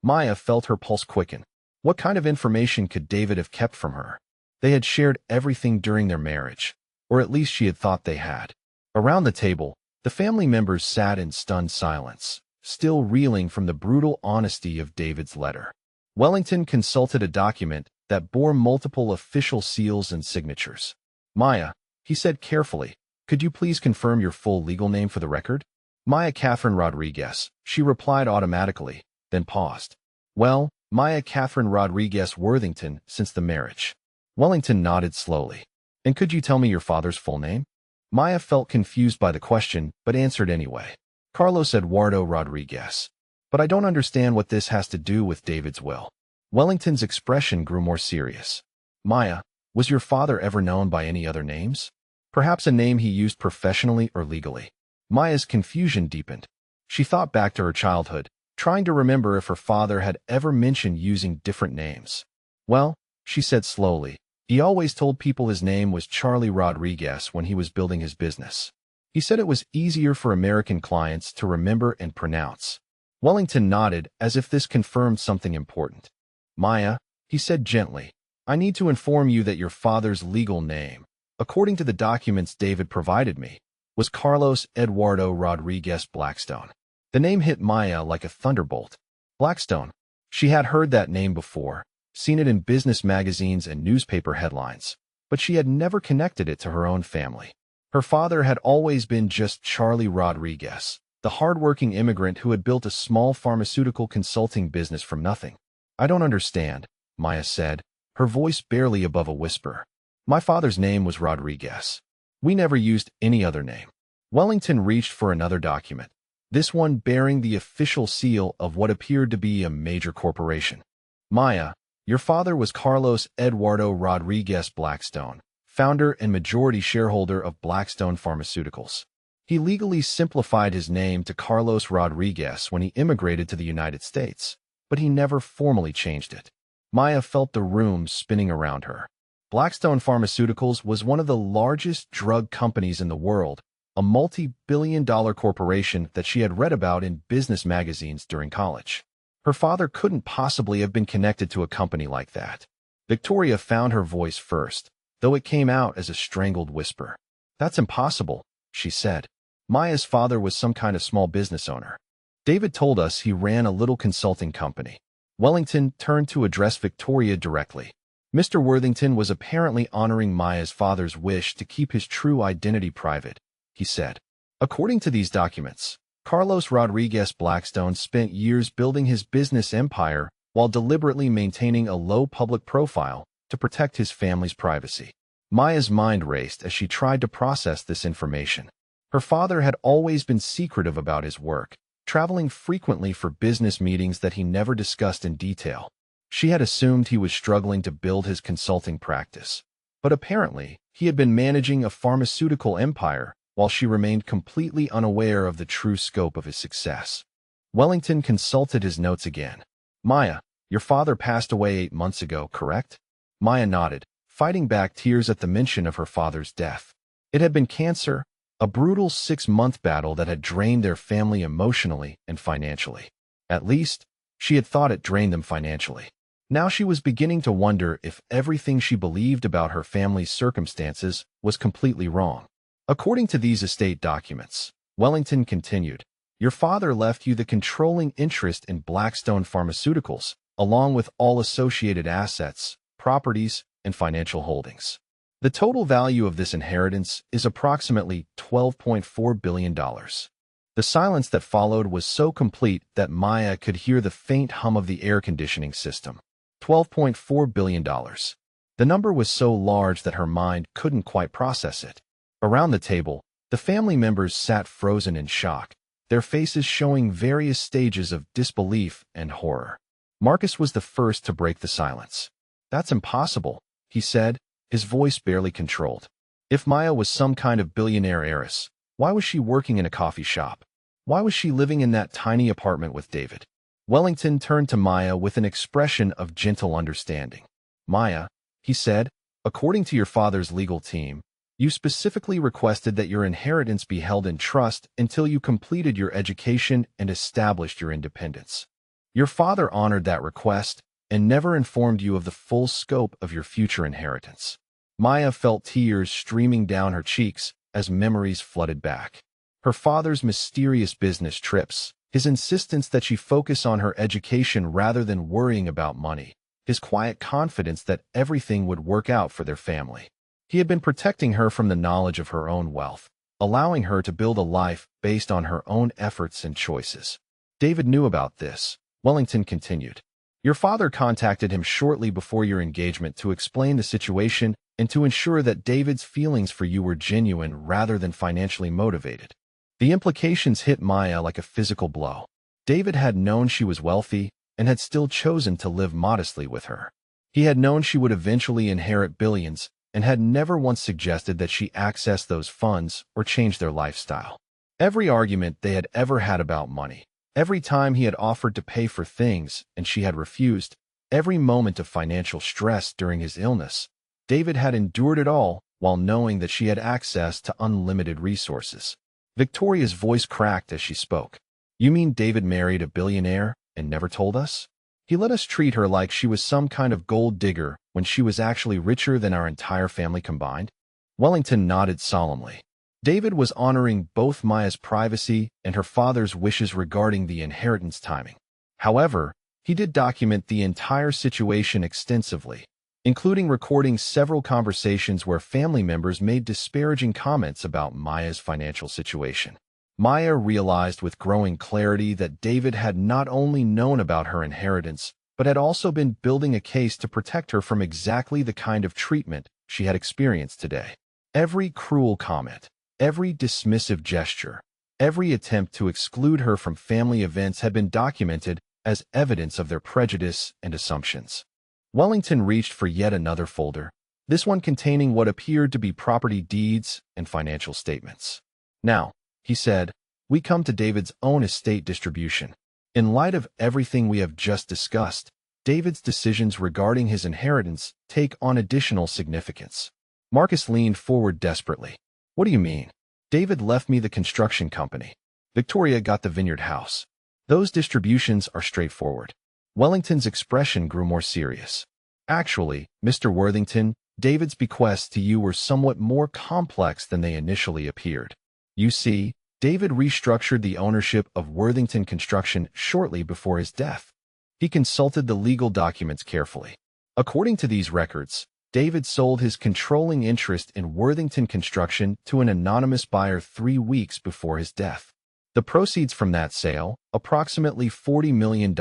Maya felt her pulse quicken. What kind of information could David have kept from her? They had shared everything during their marriage, or at least she had thought they had. Around the table, the family members sat in stunned silence, still reeling from the brutal honesty of David's letter. Wellington consulted a document that bore multiple official seals and signatures. "Maya," he said carefully, "could you please confirm your full legal name for the record?" "Maya Catherine Rodriguez," she replied automatically, then paused. "Well, Maya Catherine Rodriguez Worthington since the marriage." Wellington nodded slowly. "And could you tell me your father's full name?" Maya felt confused by the question, but answered anyway. "Carlos Eduardo Rodriguez. But I don't understand what this has to do with David's will." Wellington's expression grew more serious. "Maya, was your father ever known by any other names? Perhaps a name he used professionally or legally?" Maya's confusion deepened. She thought back to her childhood, trying to remember if her father had ever mentioned using different names. "Well," she said slowly, "he always told people his name was Charlie Rodriguez when he was building his business. He said it was easier for American clients to remember and pronounce." Wellington nodded as if this confirmed something important. "Maya," he said gently, "I need to inform you that your father's legal name, according to the documents David provided me, was Carlos Eduardo Rodriguez Blackstone." The name hit Maya like a thunderbolt. Blackstone. She had heard that name before, seen it in business magazines and newspaper headlines, but she had never connected it to her own family. Her father had always been just Charlie Rodriguez, the hardworking immigrant who had built a small pharmaceutical consulting business from nothing. "I don't understand," Maya said, her voice barely above a whisper. "My father's name was Rodriguez. We never used any other name." Wellington reached for another document, this one bearing the official seal of what appeared to be a major corporation. "Maya, your father was Carlos Eduardo Rodriguez Blackstone, founder and majority shareholder of Blackstone Pharmaceuticals. He legally simplified his name to Carlos Rodriguez when he immigrated to the United States, but he never formally changed it." Maya felt the room spinning around her. Blackstone Pharmaceuticals was one of the largest drug companies in the world, a multi-billion-dollar corporation that she had read about in business magazines during college. Her father couldn't possibly have been connected to a company like that. Victoria found her voice first, though it came out as a strangled whisper. "That's impossible," she said. "Maya's father was some kind of small business owner. David told us he ran a little consulting company." Wellington turned to address Victoria directly. Mr. Worthington was apparently honoring Maya's father's wish to keep his true identity private, he said. "According to these documents, Carlos Rodriguez Blackstone spent years building his business empire while deliberately maintaining a low public profile to protect his family's privacy." Maya's mind raced as she tried to process this information. Her father had always been secretive about his work, traveling frequently for business meetings that he never discussed in detail. She had assumed he was struggling to build his consulting practice, but apparently he had been managing a pharmaceutical empire while she remained completely unaware of the true scope of his success. Wellington consulted his notes again. Maya, your father passed away 8 months ago, correct? Maya nodded, fighting back tears at the mention of her father's death. It had been cancer, a brutal 6-month battle that had drained their family emotionally and financially. At least, she had thought it drained them financially. Now she was beginning to wonder if everything she believed about her family's circumstances was completely wrong. According to these estate documents, Wellington continued, your father left you the controlling interest in Blackstone Pharmaceuticals, along with all associated assets, properties, and financial holdings. The total value of this inheritance is approximately $12.4 billion. The silence that followed was so complete that Maya could hear the faint hum of the air conditioning system. $12.4 billion. The number was so large that her mind couldn't quite process it. Around the table, the family members sat frozen in shock, their faces showing various stages of disbelief and horror. Marcus was the first to break the silence. That's impossible, he said, his voice barely controlled. If Maya was some kind of billionaire heiress, why was she working in a coffee shop? Why was she living in that tiny apartment with David? Wellington turned to Maya with an expression of gentle understanding. Maya, he said, according to your father's legal team, you specifically requested that your inheritance be held in trust until you completed your education and established your independence. Your father honored that request and never informed you of the full scope of your future inheritance. Maya felt tears streaming down her cheeks as memories flooded back. Her father's mysterious business trips, his insistence that she focus on her education rather than worrying about money, his quiet confidence that everything would work out for their family. He had been protecting her from the knowledge of her own wealth, allowing her to build a life based on her own efforts and choices. David knew about this. Wellington continued. Your father contacted him shortly before your engagement to explain the situation and to ensure that David's feelings for you were genuine rather than financially motivated. The implications hit Maya like a physical blow. David had known she was wealthy and had still chosen to live modestly with her. He had known she would eventually inherit billions and had never once suggested that she access those funds or change their lifestyle. Every argument they had ever had about money, every time he had offered to pay for things and she had refused, every moment of financial stress during his illness, David had endured it all while knowing that she had access to unlimited resources. Victoria's voice cracked as she spoke. You mean David married a billionaire and never told us? He let us treat her like she was some kind of gold digger when she was actually richer than our entire family combined? Wellington nodded solemnly. David was honoring both Maya's privacy and her father's wishes regarding the inheritance timing. However, he did document the entire situation extensively, including recording several conversations where family members made disparaging comments about Maya's financial situation. Maya realized with growing clarity that David had not only known about her inheritance, but had also been building a case to protect her from exactly the kind of treatment she had experienced today. Every cruel comment, every dismissive gesture, every attempt to exclude her from family events had been documented as evidence of their prejudice and assumptions. Wellington reached for yet another folder, this one containing what appeared to be property deeds and financial statements. Now, he said, we come to David's own estate distribution. In light of everything we have just discussed, David's decisions regarding his inheritance take on additional significance. Marcus leaned forward desperately. What do you mean? David left me the construction company. Victoria got the vineyard house. Those distributions are straightforward. Wellington's expression grew more serious. Actually, Mr. Worthington, David's bequests to you were somewhat more complex than they initially appeared. You see, David restructured the ownership of Worthington Construction shortly before his death. He consulted the legal documents carefully. According to these records, David sold his controlling interest in Worthington Construction to an anonymous buyer 3 weeks before his death. The proceeds from that sale, approximately $40 million,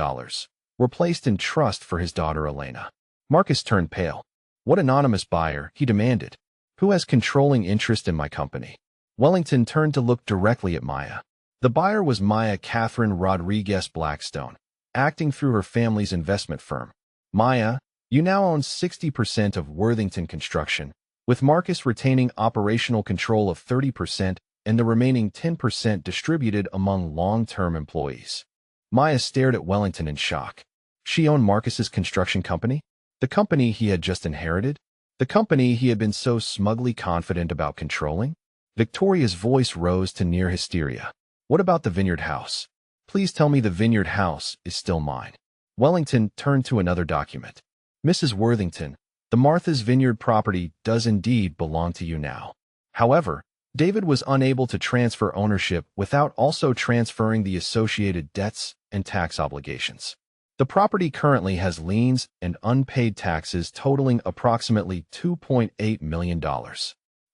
were placed in trust for his daughter Elena. Marcus turned pale. What anonymous buyer? He demanded. Who has controlling interest in my company? Wellington turned to look directly at Maya. The buyer was Maya Catherine Rodriguez Blackstone, acting through her family's investment firm. Maya, you now own 60% of Worthington Construction, with Marcus retaining operational control of 30% and the remaining 10% distributed among long-term employees. Maya stared at Wellington in shock. She owned Marcus's construction company? The company he had just inherited? The company he had been so smugly confident about controlling? Victoria's voice rose to near hysteria. What about the Vineyard House? Please tell me the Vineyard House is still mine. Wellington turned to another document. Mrs. Worthington, the Martha's Vineyard property does indeed belong to you now. However, David was unable to transfer ownership without also transferring the associated debts and tax obligations. The property currently has liens and unpaid taxes totaling approximately $2.8 million.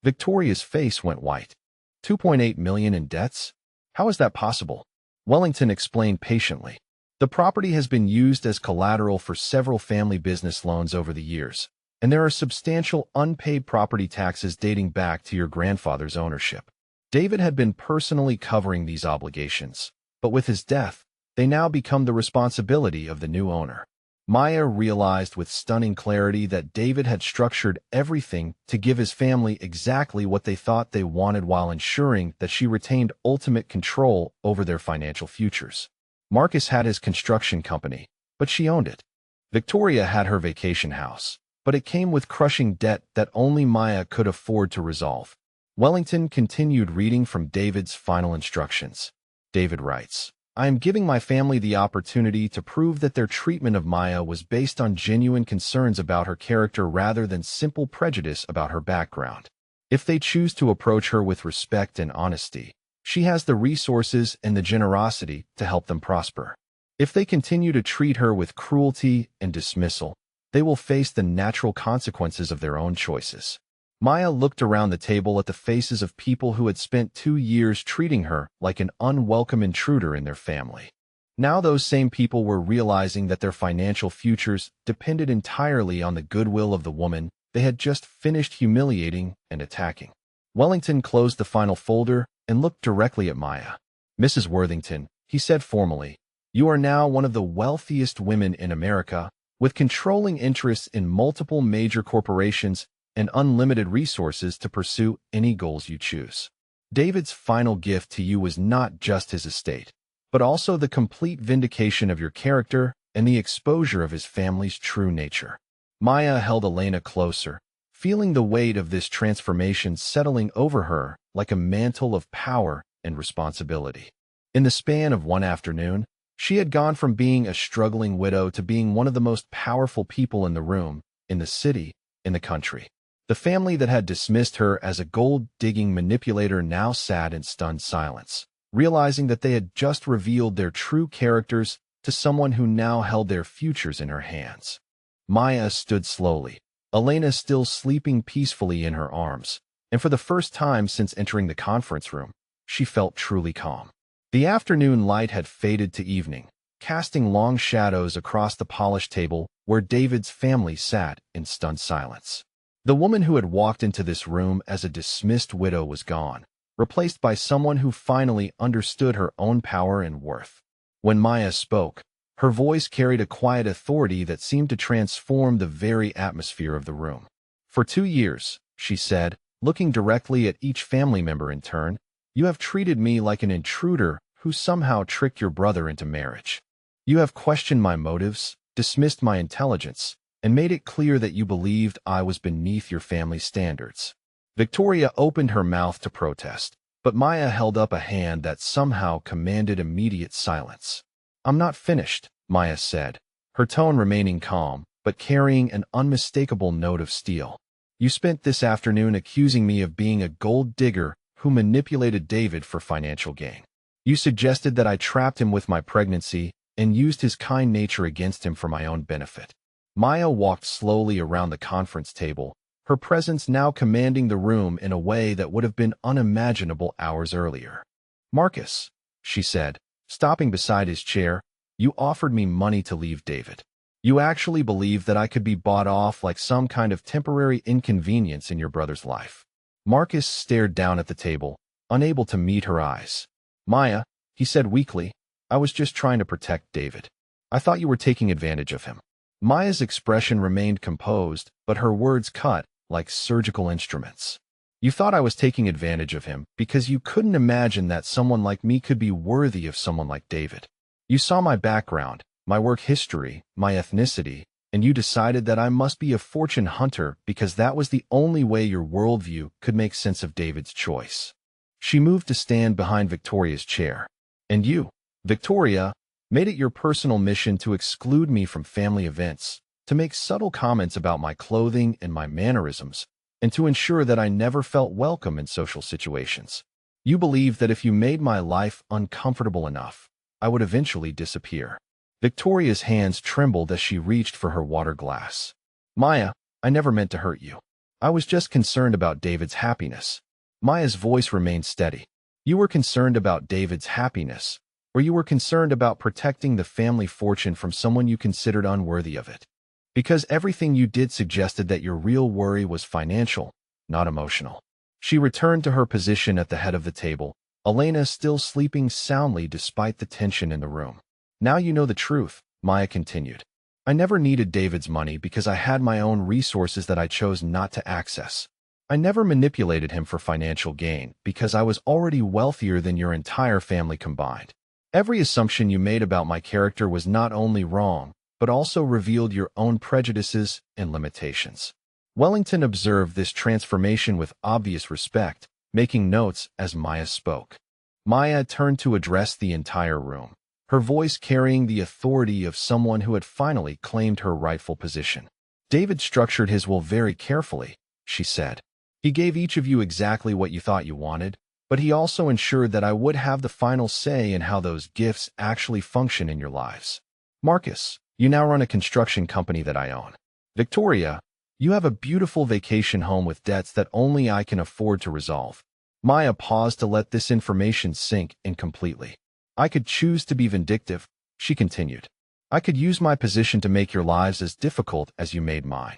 Victoria's face went white. $2.8 million in debts? How is that possible? Wellington explained patiently. The property has been used as collateral for several family business loans over the years, and there are substantial unpaid property taxes dating back to your grandfather's ownership. David had been personally covering these obligations, but with his death, they now become the responsibility of the new owner. Maya realized with stunning clarity that David had structured everything to give his family exactly what they thought they wanted while ensuring that she retained ultimate control over their financial futures. Marcus had his construction company, but she owned it. Victoria had her vacation house, but it came with crushing debt that only Maya could afford to resolve. Wellington continued reading from David's final instructions. David writes, I am giving my family the opportunity to prove that their treatment of Maya was based on genuine concerns about her character rather than simple prejudice about her background. If they choose to approach her with respect and honesty, she has the resources and the generosity to help them prosper. If they continue to treat her with cruelty and dismissal, they will face the natural consequences of their own choices. Maya looked around the table at the faces of people who had spent 2 years treating her like an unwelcome intruder in their family. Now those same people were realizing that their financial futures depended entirely on the goodwill of the woman they had just finished humiliating and attacking. Wellington closed the final folder and looked directly at Maya. Mrs. Worthington, he said formally, you are now one of the wealthiest women in America, with controlling interests in multiple major corporations and unlimited resources to pursue any goals you choose. David's final gift to you was not just his estate, but also the complete vindication of your character and the exposure of his family's true nature. Maya held Elena closer, feeling the weight of this transformation settling over her like a mantle of power and responsibility. In the span of one afternoon, she had gone from being a struggling widow to being one of the most powerful people in the room, in the city, in the country. The family that had dismissed her as a gold-digging manipulator now sat in stunned silence, realizing that they had just revealed their true characters to someone who now held their futures in her hands. Maya stood slowly, Elena still sleeping peacefully in her arms, and for the first time since entering the conference room, she felt truly calm. The afternoon light had faded to evening, casting long shadows across the polished table where David's family sat in stunned silence. The woman who had walked into this room as a dismissed widow was gone, replaced by someone who finally understood her own power and worth. When Maya spoke, her voice carried a quiet authority that seemed to transform the very atmosphere of the room. For 2 years, she said, looking directly at each family member in turn, you have treated me like an intruder who somehow tricked your brother into marriage. You have questioned my motives, dismissed my intelligence, and made it clear that you believed I was beneath your family's standards. Victoria opened her mouth to protest, but Maya held up a hand that somehow commanded immediate silence. I'm not finished, Maya said, her tone remaining calm, but carrying an unmistakable note of steel. You spent this afternoon accusing me of being a gold digger who manipulated David for financial gain. You suggested that I trapped him with my pregnancy and used his kind nature against him for my own benefit. Maya walked slowly around the conference table, her presence now commanding the room in a way that would have been unimaginable hours earlier. Marcus, she said, stopping beside his chair, you offered me money to leave David. You actually believed that I could be bought off like some kind of temporary inconvenience in your brother's life. Marcus stared down at the table, unable to meet her eyes. Maya, he said weakly, I was just trying to protect David. I thought you were taking advantage of him. Maya's expression remained composed, but her words cut like surgical instruments. You thought I was taking advantage of him because you couldn't imagine that someone like me could be worthy of someone like David. You saw my background, my work history, my ethnicity, and you decided that I must be a fortune hunter because that was the only way your worldview could make sense of David's choice. She moved to stand behind Victoria's chair. And you, Victoria, made it your personal mission to exclude me from family events, to make subtle comments about my clothing and my mannerisms, and to ensure that I never felt welcome in social situations. You believed that if you made my life uncomfortable enough, I would eventually disappear. Victoria's hands trembled as she reached for her water glass. Maya, I never meant to hurt you. I was just concerned about David's happiness. Maya's voice remained steady. You were concerned about David's happiness, or you were concerned about protecting the family fortune from someone you considered unworthy of it. Because everything you did suggested that your real worry was financial, not emotional. She returned to her position at the head of the table, Elena still sleeping soundly despite the tension in the room. Now you know the truth, Maya continued. I never needed David's money because I had my own resources that I chose not to access. I never manipulated him for financial gain because I was already wealthier than your entire family combined. Every assumption you made about my character was not only wrong, but also revealed your own prejudices and limitations. Wellington observed this transformation with obvious respect, making notes as Maya spoke. Maya turned to address the entire room, her voice carrying the authority of someone who had finally claimed her rightful position. David structured his will very carefully, she said. He gave each of you exactly what you thought you wanted, but he also ensured that I would have the final say in how those gifts actually function in your lives. Marcus, you now run a construction company that I own. Victoria, you have a beautiful vacation home with debts that only I can afford to resolve. Maya paused to let this information sink in completely. I could choose to be vindictive, she continued. I could use my position to make your lives as difficult as you made mine.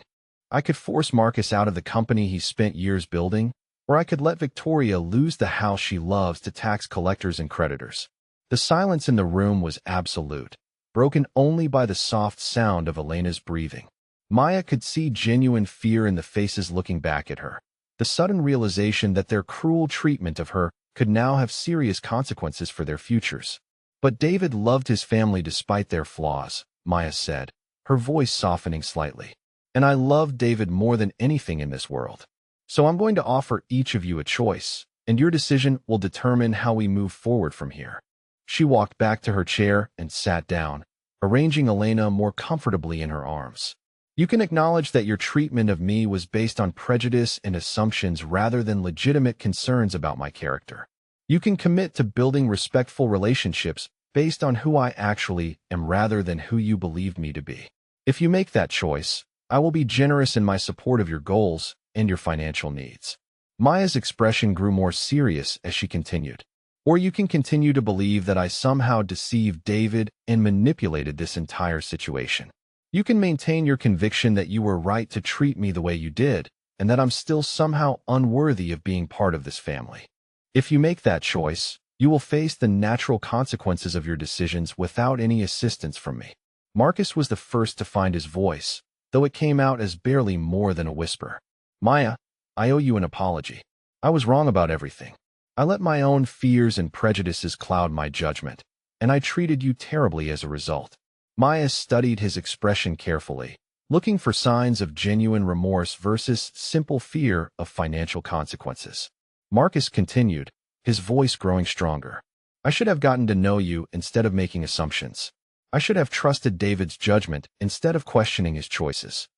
I could force Marcus out of the company he spent years building, or I could let Victoria lose the house she loves to tax collectors and creditors. The silence in the room was absolute, broken only by the soft sound of Elena's breathing. Maya could see genuine fear in the faces looking back at her. The sudden realization that their cruel treatment of her could now have serious consequences for their futures. But David loved his family despite their flaws, Maya said, her voice softening slightly. And I love David more than anything in this world. So I'm going to offer each of you a choice, and your decision will determine how we move forward from here. She walked back to her chair and sat down, arranging Elena more comfortably in her arms. You can acknowledge that your treatment of me was based on prejudice and assumptions rather than legitimate concerns about my character. You can commit to building respectful relationships based on who I actually am rather than who you believed me to be. If you make that choice, I will be generous in my support of your goals and your financial needs. Maya's expression grew more serious as she continued. Or you can continue to believe that I somehow deceived David and manipulated this entire situation. You can maintain your conviction that you were right to treat me the way you did, and that I'm still somehow unworthy of being part of this family. If you make that choice, you will face the natural consequences of your decisions without any assistance from me. Marcus was the first to find his voice, though it came out as barely more than a whisper. Maya, I owe you an apology. I was wrong about everything. I let my own fears and prejudices cloud my judgment, and I treated you terribly as a result. Maya studied his expression carefully, looking for signs of genuine remorse versus simple fear of financial consequences. Marcus continued, his voice growing stronger. I should have gotten to know you instead of making assumptions. I should have trusted David's judgment instead of questioning his choices.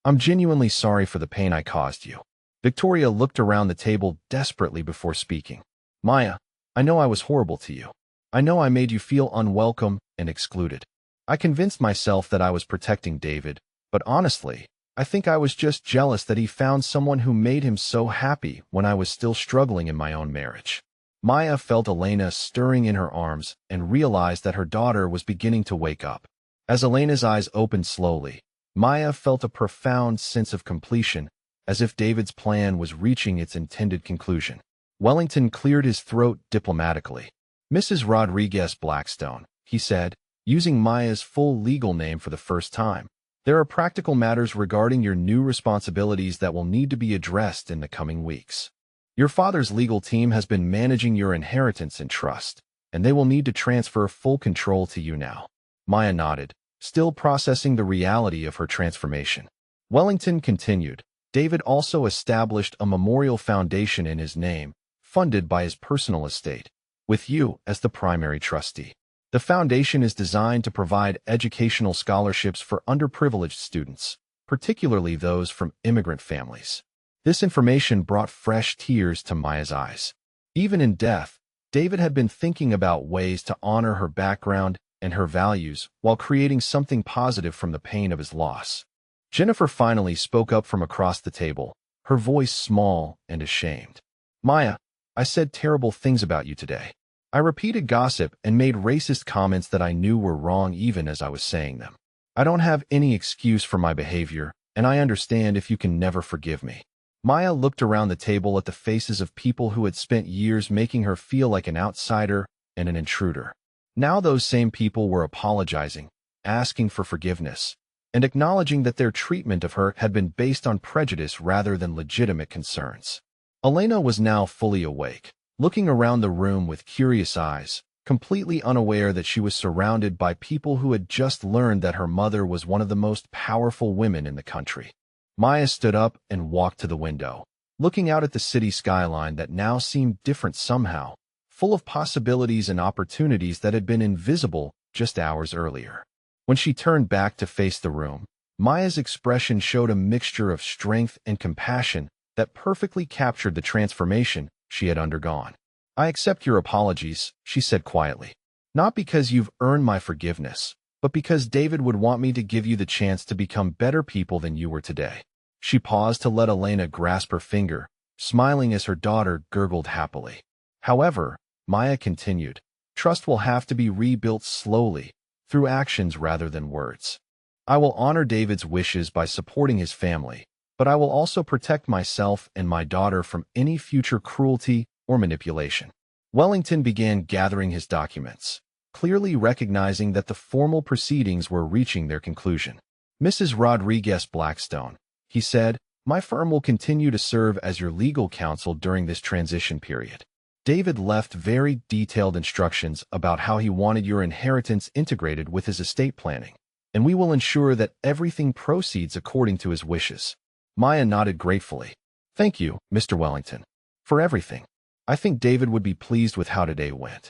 I'm genuinely sorry for the pain I caused you. Victoria looked around the table desperately before speaking. Maya, I know I was horrible to you. I know I made you feel unwelcome and excluded. I convinced myself that I was protecting David, but honestly, I think I was just jealous that he found someone who made him so happy when I was still struggling in my own marriage. Maya felt Elena stirring in her arms and realized that her daughter was beginning to wake up. As Elena's eyes opened slowly, Maya felt a profound sense of completion, as if David's plan was reaching its intended conclusion. Wellington cleared his throat diplomatically. Mrs. Rodriguez Blackstone, he said, using Maya's full legal name for the first time. There are practical matters regarding your new responsibilities that will need to be addressed in the coming weeks. Your father's legal team has been managing your inheritance and trust, and they will need to transfer full control to you now. Maya nodded, still processing the reality of her transformation. Wellington continued. David also established a memorial foundation in his name, funded by his personal estate, with you as the primary trustee. The foundation is designed to provide educational scholarships for underprivileged students, particularly those from immigrant families. This information brought fresh tears to Maya's eyes. Even in death, David had been thinking about ways to honor her background and her values while creating something positive from the pain of his loss. Jennifer finally spoke up from across the table, her voice small and ashamed. Maya, I said terrible things about you today. I repeated gossip and made racist comments that I knew were wrong even as I was saying them. I don't have any excuse for my behavior, and I understand if you can never forgive me. Maya looked around the table at the faces of people who had spent years making her feel like an outsider and an intruder. Now those same people were apologizing, asking for forgiveness, and acknowledging that their treatment of her had been based on prejudice rather than legitimate concerns. Elena was now fully awake, looking around the room with curious eyes, completely unaware that she was surrounded by people who had just learned that her mother was one of the most powerful women in the country. Maya stood up and walked to the window, looking out at the city skyline that now seemed different somehow, full of possibilities and opportunities that had been invisible just hours earlier. When she turned back to face the room, Maya's expression showed a mixture of strength and compassion that perfectly captured the transformation she had undergone. I accept your apologies, she said quietly. Not because you've earned my forgiveness, but because David would want me to give you the chance to become better people than you were today. She paused to let Elena grasp her finger, smiling as her daughter gurgled happily. However, Maya continued, trust will have to be rebuilt slowly, through actions rather than words. I will honor David's wishes by supporting his family, but I will also protect myself and my daughter from any future cruelty or manipulation. Wellington began gathering his documents, clearly recognizing that the formal proceedings were reaching their conclusion. Mrs. Rodriguez Blackstone, he said, my firm will continue to serve as your legal counsel during this transition period. David left very detailed instructions about how he wanted your inheritance integrated with his estate planning, and we will ensure that everything proceeds according to his wishes. Maya nodded gratefully. Thank you, Mr. Wellington, for everything. I think David would be pleased with how today went.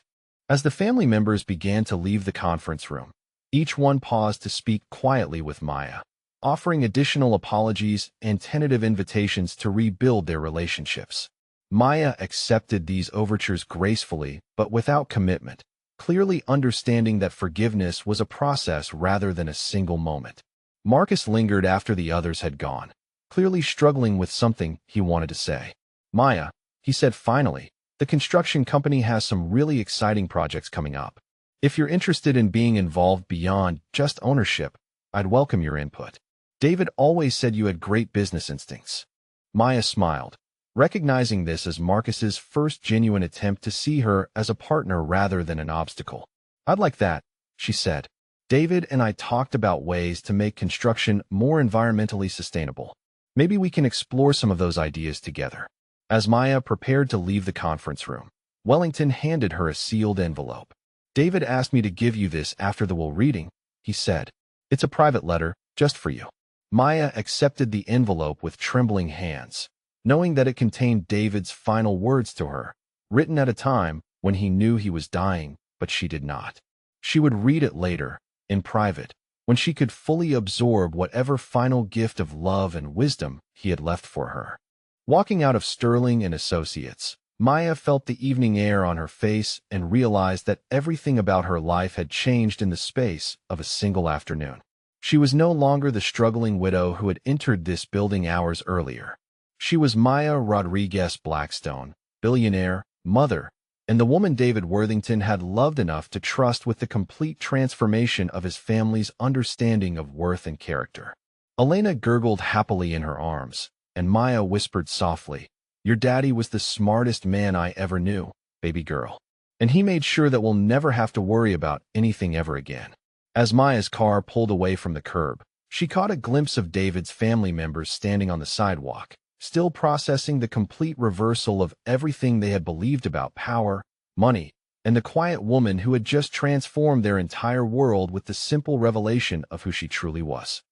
As the family members began to leave the conference room, each one paused to speak quietly with Maya, offering additional apologies and tentative invitations to rebuild their relationships. Maya accepted these overtures gracefully but without commitment, clearly understanding that forgiveness was a process rather than a single moment. Marcus lingered after the others had gone, clearly struggling with something he wanted to say. Maya, he said finally, the construction company has some really exciting projects coming up. If you're interested in being involved beyond just ownership, I'd welcome your input. David always said you had great business instincts. Maya smiled, recognizing this as Marcus's first genuine attempt to see her as a partner rather than an obstacle. I'd like that, she said. David and I talked about ways to make construction more environmentally sustainable. Maybe we can explore some of those ideas together. As Maya prepared to leave the conference room, Wellington handed her a sealed envelope. David asked me to give you this after the will reading, he said. It's a private letter, just for you. Maya accepted the envelope with trembling hands, knowing that it contained David's final words to her, written at a time when he knew he was dying, but she did not. She would read it later, in private, when she could fully absorb whatever final gift of love and wisdom he had left for her. Walking out of Sterling and Associates, Maya felt the evening air on her face and realized that everything about her life had changed in the space of a single afternoon. She was no longer the struggling widow who had entered this building hours earlier. She was Maya Rodriguez Blackstone, billionaire, mother, and the woman David Worthington had loved enough to trust with the complete transformation of his family's understanding of worth and character. Elena gurgled happily in her arms, and Maya whispered softly, "Your daddy was the smartest man I ever knew, baby girl. And he made sure that we'll never have to worry about anything ever again." As Maya's car pulled away from the curb, She caught a glimpse of David's family members standing on the sidewalk, still processing the complete reversal of everything they had believed about power, money, and the quiet woman who had just transformed their entire world with the simple revelation of who she truly was.